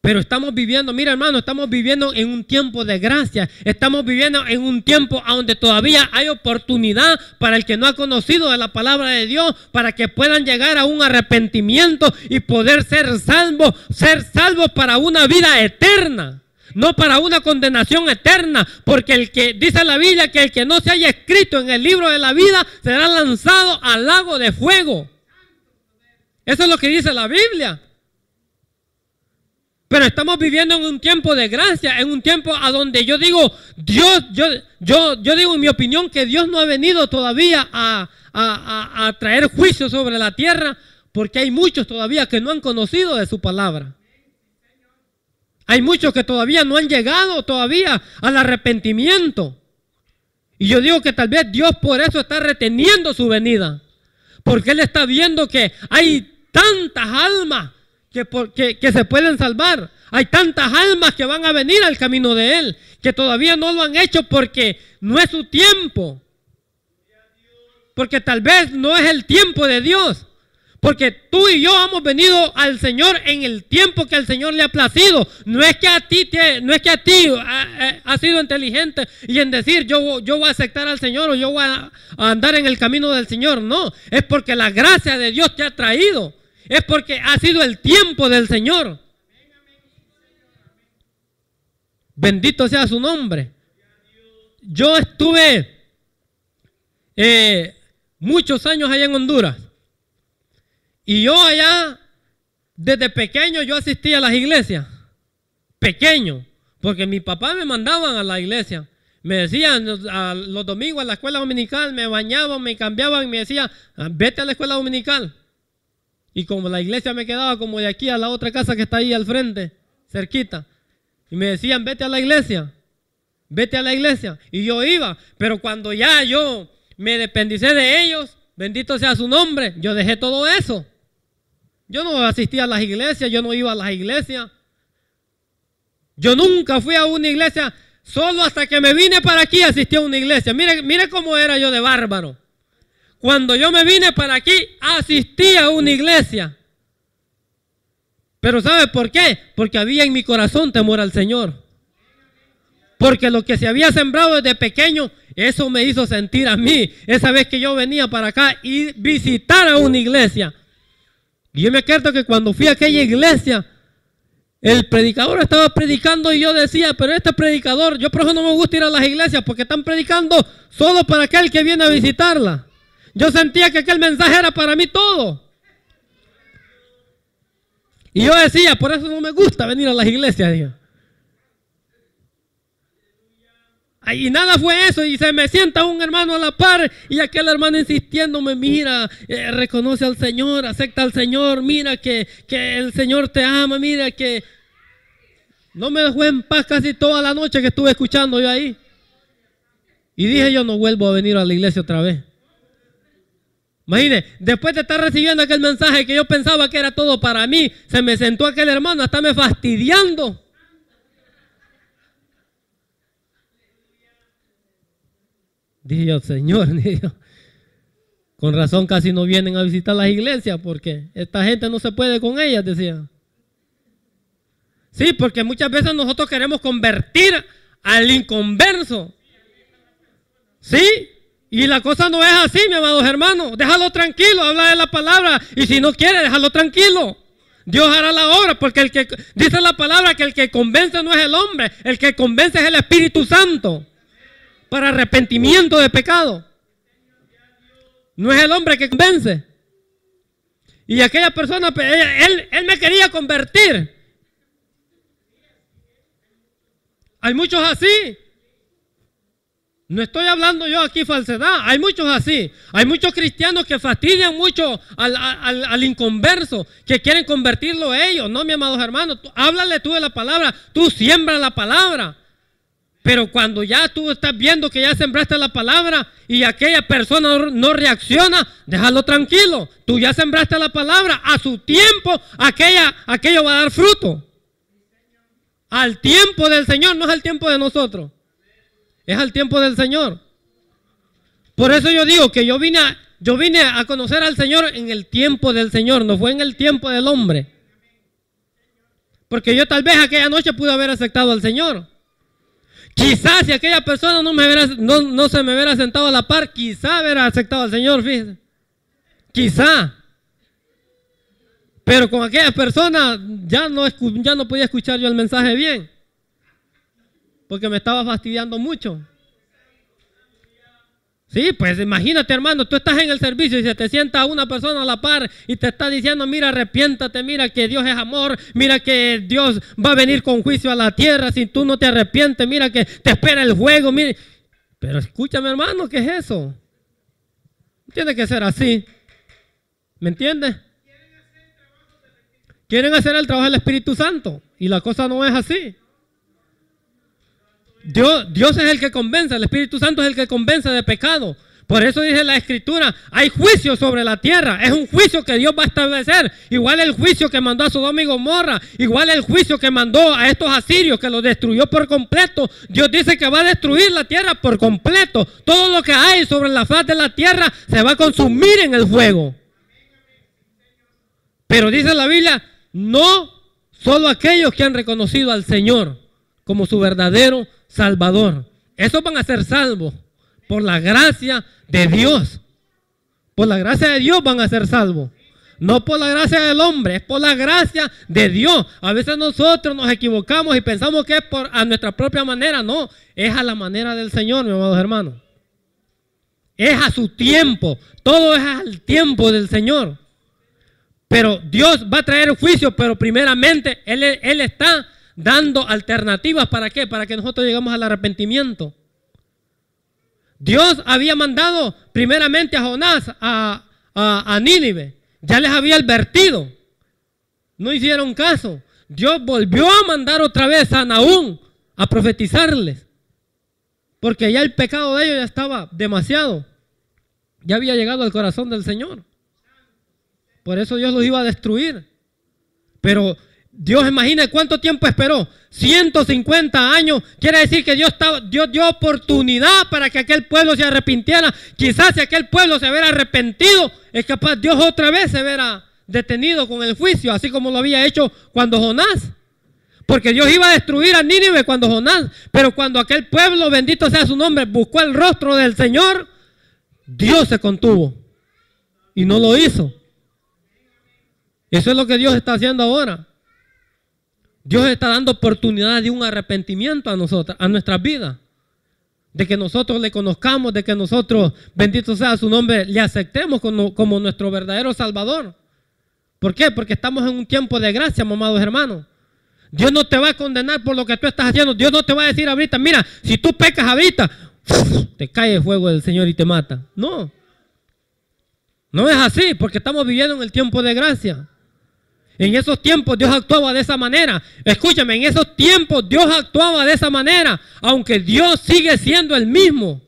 Pero estamos viviendo, mira hermano, estamos viviendo en un tiempo de gracia. Estamos viviendo en un tiempo donde todavía hay oportunidad para el que no ha conocido de la palabra de Dios, para que puedan llegar a un arrepentimiento y poder ser salvos para una vida eterna. No para una condenación eterna, porque el que dice la Biblia que el que no se haya escrito en el libro de la vida será lanzado al lago de fuego. Eso es lo que dice la Biblia. Pero estamos viviendo en un tiempo de gracia, en un tiempo a donde yo digo, yo digo en mi opinión que Dios no ha venido todavía a traer juicio sobre la tierra, porque hay muchos todavía que no han conocido de su palabra. Hay muchos que todavía no han llegado todavía al arrepentimiento. Y yo digo que tal vez Dios por eso está reteniendo su venida. Porque Él está viendo que hay tantas almas que se pueden salvar. Hay tantas almas que van a venir al camino de Él, que todavía no lo han hecho porque no es su tiempo. Porque tal vez no es el tiempo de Dios. Porque tú y yo hemos venido al Señor en el tiempo que al Señor le ha placido. No es que a ti has sido inteligente y en decir yo voy a aceptar al Señor o yo voy a andar en el camino del Señor. No, es porque la gracia de Dios te ha traído. Es porque ha sido el tiempo del Señor. Bendito sea su nombre. Yo estuve muchos años allá en Honduras. Y yo allá, desde pequeño, yo asistía a las iglesias. Pequeño. Porque mi papá me mandaban a la iglesia. Me decían los domingos a la escuela dominical, me bañaban, me cambiaban y me decían, vete a la escuela dominical. Y como la iglesia me quedaba como de aquí a la otra casa que está ahí al frente, cerquita. Y me decían, vete a la iglesia. Vete a la iglesia. Y yo iba. Pero cuando ya yo me dependicé de ellos, bendito sea su nombre, yo dejé todo eso. Yo no asistía a las iglesias, yo no iba a las iglesias. Yo nunca fui a una iglesia, solo hasta que me vine para aquí asistí a una iglesia. Mire cómo era yo de bárbaro. Cuando yo me vine para aquí, asistí a una iglesia. Pero ¿sabe por qué? Porque había en mi corazón temor al Señor. Porque lo que se había sembrado desde pequeño, eso me hizo sentir a mí. Esa vez que yo venía para acá y visitar a una iglesia. Y yo me acuerdo que cuando fui a aquella iglesia, el predicador estaba predicando y yo decía, pero este predicador, yo por eso no me gusta ir a las iglesias, porque están predicando solo para aquel que viene a visitarla. Yo sentía que aquel mensaje era para mí todo. Y yo decía, por eso no me gusta venir a las iglesias, digo. Y nada fue eso, y se me sienta un hermano a la par, y aquel hermano insistiéndome, mira, reconoce al Señor, acepta al Señor, mira que el Señor te ama, mira que... No me dejó en paz casi toda la noche que estuve escuchando yo ahí. Y dije, yo no vuelvo a venir a la iglesia otra vez. Imagínate, después de estar recibiendo aquel mensaje que yo pensaba que era todo para mí, se me sentó aquel hermano a estarme fastidiando. Dije yo, Señor, con razón casi no vienen a visitar las iglesias porque esta gente no se puede con ellas, decía. Sí, porque muchas veces nosotros queremos convertir al inconverso. Sí, y la cosa no es así, mi amados hermanos. Déjalo tranquilo, habla de la palabra. Y si no quiere, déjalo tranquilo. Dios hará la obra, porque el que dice la palabra que el que convence no es el hombre, el que convence es el Espíritu Santo. Para arrepentimiento de pecado. No es el hombre que convence. Y aquella persona, él me quería convertir. Hay muchos así. No estoy hablando yo aquí falsedad. Hay muchos así. Hay muchos cristianos que fastidian mucho al inconverso, que quieren convertirlo ellos. No, mi amados hermanos, háblale tú de la palabra. Tú siembra la palabra. Pero cuando ya tú estás viendo que ya sembraste la palabra y aquella persona no reacciona, déjalo tranquilo. Tú ya sembraste la palabra, a su tiempo aquello va a dar fruto. Al tiempo del Señor, no es al tiempo de nosotros. Es al tiempo del Señor. Por eso yo digo que yo vine a conocer al Señor en el tiempo del Señor, no fue en el tiempo del hombre. Porque yo tal vez aquella noche pude haber aceptado al Señor. Quizás si aquella persona no se me hubiera sentado a la par, quizá hubiera aceptado al Señor, fíjese. Quizá. Pero con aquella persona ya no podía escuchar yo el mensaje bien. Porque me estaba fastidiando mucho. Sí, pues imagínate, hermano, tú estás en el servicio y se te sienta una persona a la par y te está diciendo, mira, arrepiéntate, mira que Dios es amor, mira que Dios va a venir con juicio a la tierra si tú no te arrepientes, mira que te espera el juego, mire. Pero escúchame, hermano, ¿qué es eso? Tiene que ser así. ¿Me entiendes? Quieren hacer el trabajo del Espíritu Santo y la cosa no es así. Dios es el que convence, el Espíritu Santo es el que convence de pecado. Por eso dice la Escritura, hay juicio sobre la tierra. Es un juicio que Dios va a establecer. Igual el juicio que mandó a Sodoma y Gomorra. Igual el juicio que mandó a estos asirios, que los destruyó por completo. Dios dice que va a destruir la tierra por completo. Todo lo que hay sobre la faz de la tierra se va a consumir en el fuego. Pero dice la Biblia, no solo aquellos que han reconocido al Señor como su verdadero Salvador. Esos van a ser salvos por la gracia de Dios. Por la gracia de Dios van a ser salvos. No por la gracia del hombre, es por la gracia de Dios. A veces nosotros nos equivocamos y pensamos que es a nuestra propia manera. No, es a la manera del Señor, mis amados hermanos. Es a su tiempo. Todo es al tiempo del Señor. Pero Dios va a traer juicio, pero primeramente Él está dando alternativas. ¿Para qué? Para que nosotros lleguemos al arrepentimiento. Dios había mandado primeramente a Jonás a Nínive. Ya les había advertido. No hicieron caso. Dios volvió a mandar otra vez a Nahum a profetizarles. Porque ya el pecado de ellos ya estaba demasiado. Ya había llegado al corazón del Señor. Por eso Dios los iba a destruir. Pero Dios, imagina cuánto tiempo esperó. 150 años. Quiere decir que Dios dio oportunidad para que aquel pueblo se arrepintiera. Quizás si aquel pueblo se hubiera arrepentido, es capaz Dios otra vez se hubiera detenido con el juicio, así como lo había hecho cuando Jonás. Porque Dios iba a destruir a Nínive cuando Jonás. Pero cuando aquel pueblo, bendito sea su nombre, buscó el rostro del Señor, Dios se contuvo y no lo hizo. Eso es lo que Dios está haciendo ahora. Dios está dando oportunidad de un arrepentimiento a nosotros, a nuestras vidas. De que nosotros le conozcamos, de que nosotros, bendito sea su nombre, le aceptemos como nuestro verdadero Salvador. ¿Por qué? Porque estamos en un tiempo de gracia, amados hermanos. Dios no te va a condenar por lo que tú estás haciendo. Dios no te va a decir ahorita, mira, si tú pecas ahorita, te cae el fuego del Señor y te mata. No. No es así, porque estamos viviendo en el tiempo de gracia. En esos tiempos Dios actuaba de esa manera. Escúchame, en esos tiempos Dios actuaba de esa manera. Aunque Dios sigue siendo el mismo.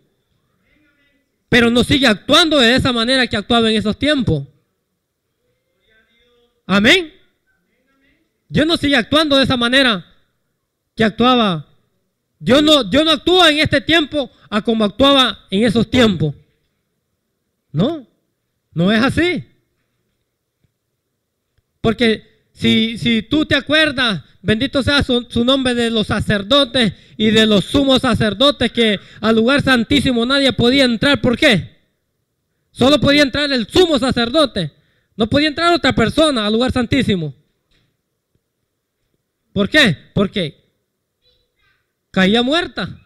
Pero no sigue actuando de esa manera que actuaba en esos tiempos. Amén. Dios no sigue actuando de esa manera que actuaba. Dios no actúa en este tiempo a como actuaba en esos tiempos. No, no es así. Porque si tú te acuerdas, bendito sea su nombre, de los sacerdotes y de los sumos sacerdotes, que al lugar santísimo nadie podía entrar. ¿Por qué? Solo podía entrar el sumo sacerdote. No podía entrar otra persona al lugar santísimo. ¿Por qué? Porque caía muerta.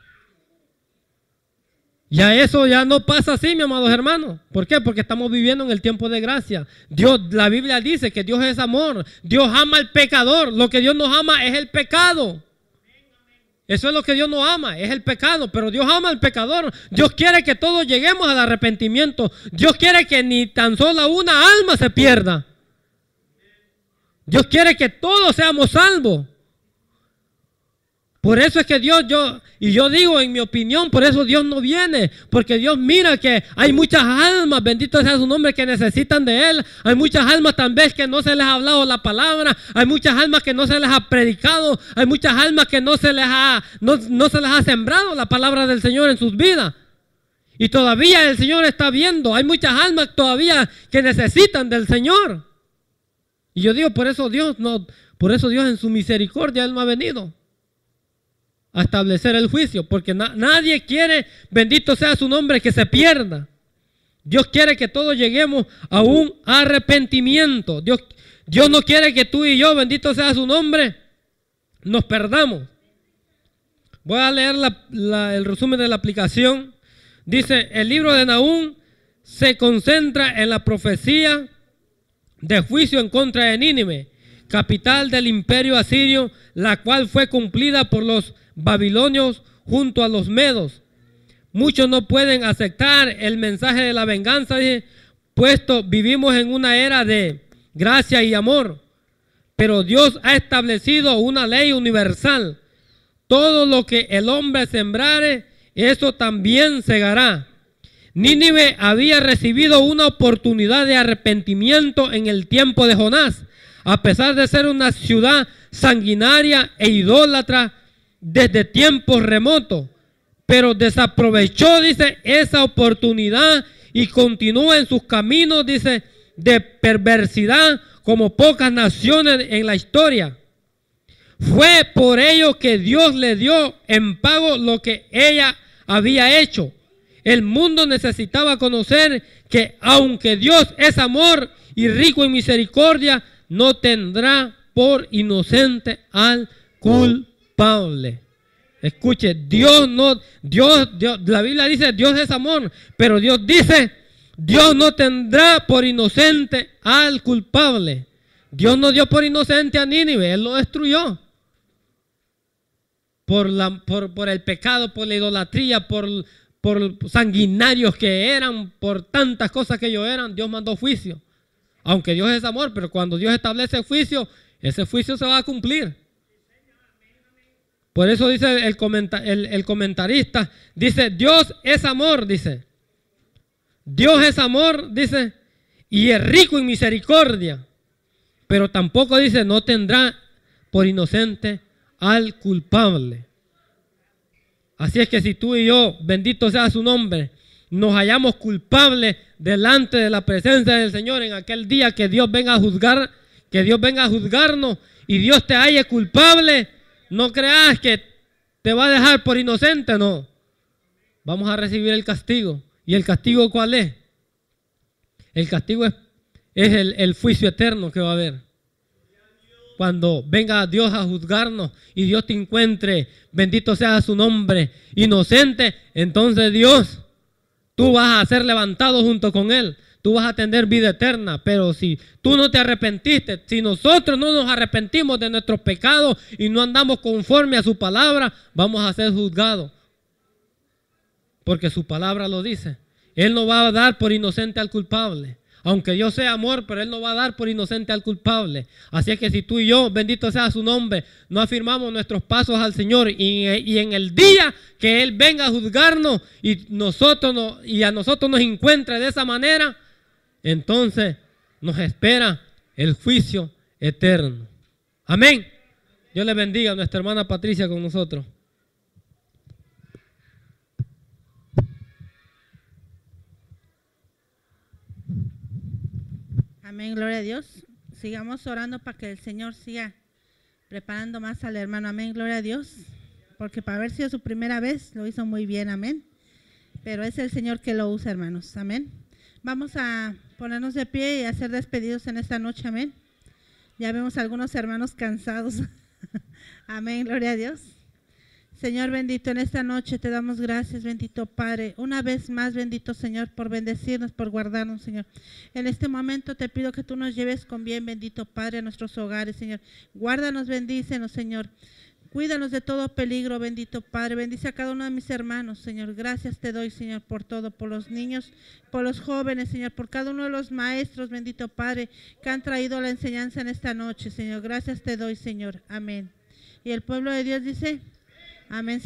Ya eso ya no pasa así, mis amados hermanos. ¿Por qué? Porque estamos viviendo en el tiempo de gracia. Dios, la Biblia dice que Dios es amor. Dios ama al pecador. Lo que Dios nos ama es el pecado. Eso es lo que Dios nos ama, es el pecado. Pero Dios ama al pecador. Dios quiere que todos lleguemos al arrepentimiento. Dios quiere que ni tan solo una alma se pierda. Dios quiere que todos seamos salvos. Por eso es que Dios, yo digo en mi opinión, por eso Dios no viene, porque Dios mira que hay muchas almas, bendito sea su nombre, que necesitan de Él. Hay muchas almas tal vez que no se les ha hablado la palabra, hay muchas almas que no se les ha predicado, hay muchas almas que no se les ha sembrado la palabra del Señor en sus vidas. Y todavía el Señor está viendo, hay muchas almas todavía que necesitan del Señor. Y yo digo, por eso Dios en su misericordia Él no ha venido a establecer el juicio, porque nadie quiere, bendito sea su nombre, que se pierda. Dios quiere que todos lleguemos a un arrepentimiento. Dios no quiere que tú y yo, bendito sea su nombre, nos perdamos. Voy a leer el resumen de la aplicación. Dice, el libro de Nahum se concentra en la profecía de juicio en contra de Nínive, capital del imperio asirio, la cual fue cumplida por los babilonios junto a los medos. Muchos no pueden aceptar el mensaje de la venganza, puesto vivimos en una era de gracia y amor. Pero Dios ha establecido una ley universal. Todo lo que el hombre sembrare, eso también segará. Nínive había recibido una oportunidad de arrepentimiento en el tiempo de Jonás, a pesar de ser una ciudad sanguinaria e idólatra desde tiempos remotos, pero desaprovechó, dice, esa oportunidad y continúa en sus caminos, dice, de perversidad como pocas naciones en la historia. Fue por ello que Dios le dio en pago lo que ella había hecho. El mundo necesitaba conocer que aunque Dios es amor y rico en misericordia, no tendrá por inocente al culpable. Escuche, la Biblia dice Dios es amor, pero Dios dice, Dios no tendrá por inocente al culpable. Dios no dio por inocente a Nínive, Él lo destruyó. Por el pecado, por la idolatría, por sanguinarios que eran, por tantas cosas que ellos eran, Dios mandó juicio. Aunque Dios es amor, pero cuando Dios establece juicio, ese juicio se va a cumplir. Por eso dice el comentarista, dice, Dios es amor, dice. Dios es amor, dice, y es rico en misericordia. Pero tampoco dice, no tendrá por inocente al culpable. Así es que si tú y yo, bendito sea su nombre, nos hallamos culpables delante de la presencia del Señor en aquel día que Dios venga a juzgar, que Dios venga a juzgarnos y Dios te halle culpable, no creas que te va a dejar por inocente, no. Vamos a recibir el castigo. ¿Y el castigo cuál es? El castigo es el juicio eterno que va a haber. Cuando venga Dios a juzgarnos y Dios te encuentre, bendito sea su nombre, inocente, entonces Dios, tú vas a ser levantado junto con Él. Tú vas a tener vida eterna, pero si tú no te arrepentiste, si nosotros no nos arrepentimos de nuestros pecados y no andamos conforme a su palabra, vamos a ser juzgados. Porque su palabra lo dice. Él no va a dar por inocente al culpable. Aunque Dios sea amor, pero Él no va a dar por inocente al culpable. Así es que si tú y yo, bendito sea su nombre, no afirmamos nuestros pasos al Señor y en el día que Él venga a juzgarnos y a nosotros nos encuentre de esa manera, entonces nos espera el juicio eterno. Amén. Dios le bendiga a nuestra hermana Patricia con nosotros. Amén, gloria a Dios. Sigamos orando para que el Señor siga preparando más al hermano. Amén, gloria a Dios. Porque para haber sido su primera vez, lo hizo muy bien, amén. Pero es el Señor que lo usa, hermanos, amén. Vamos a ponernos de pie y a ser despedidos en esta noche, amén. Ya vemos a algunos hermanos cansados. Amén, gloria a Dios. Señor bendito, en esta noche te damos gracias, bendito Padre. Una vez más, bendito Señor, por bendecirnos, por guardarnos, Señor. En este momento te pido que tú nos lleves con bien, bendito Padre, a nuestros hogares, Señor. Guárdanos, bendícenos, Señor. Cuídanos de todo peligro, bendito Padre. Bendice a cada uno de mis hermanos, Señor. Gracias te doy, Señor, por todo, por los niños, por los jóvenes, Señor, por cada uno de los maestros, bendito Padre, que han traído la enseñanza en esta noche, Señor. Gracias te doy, Señor. Amén. Y el pueblo de Dios dice, amén.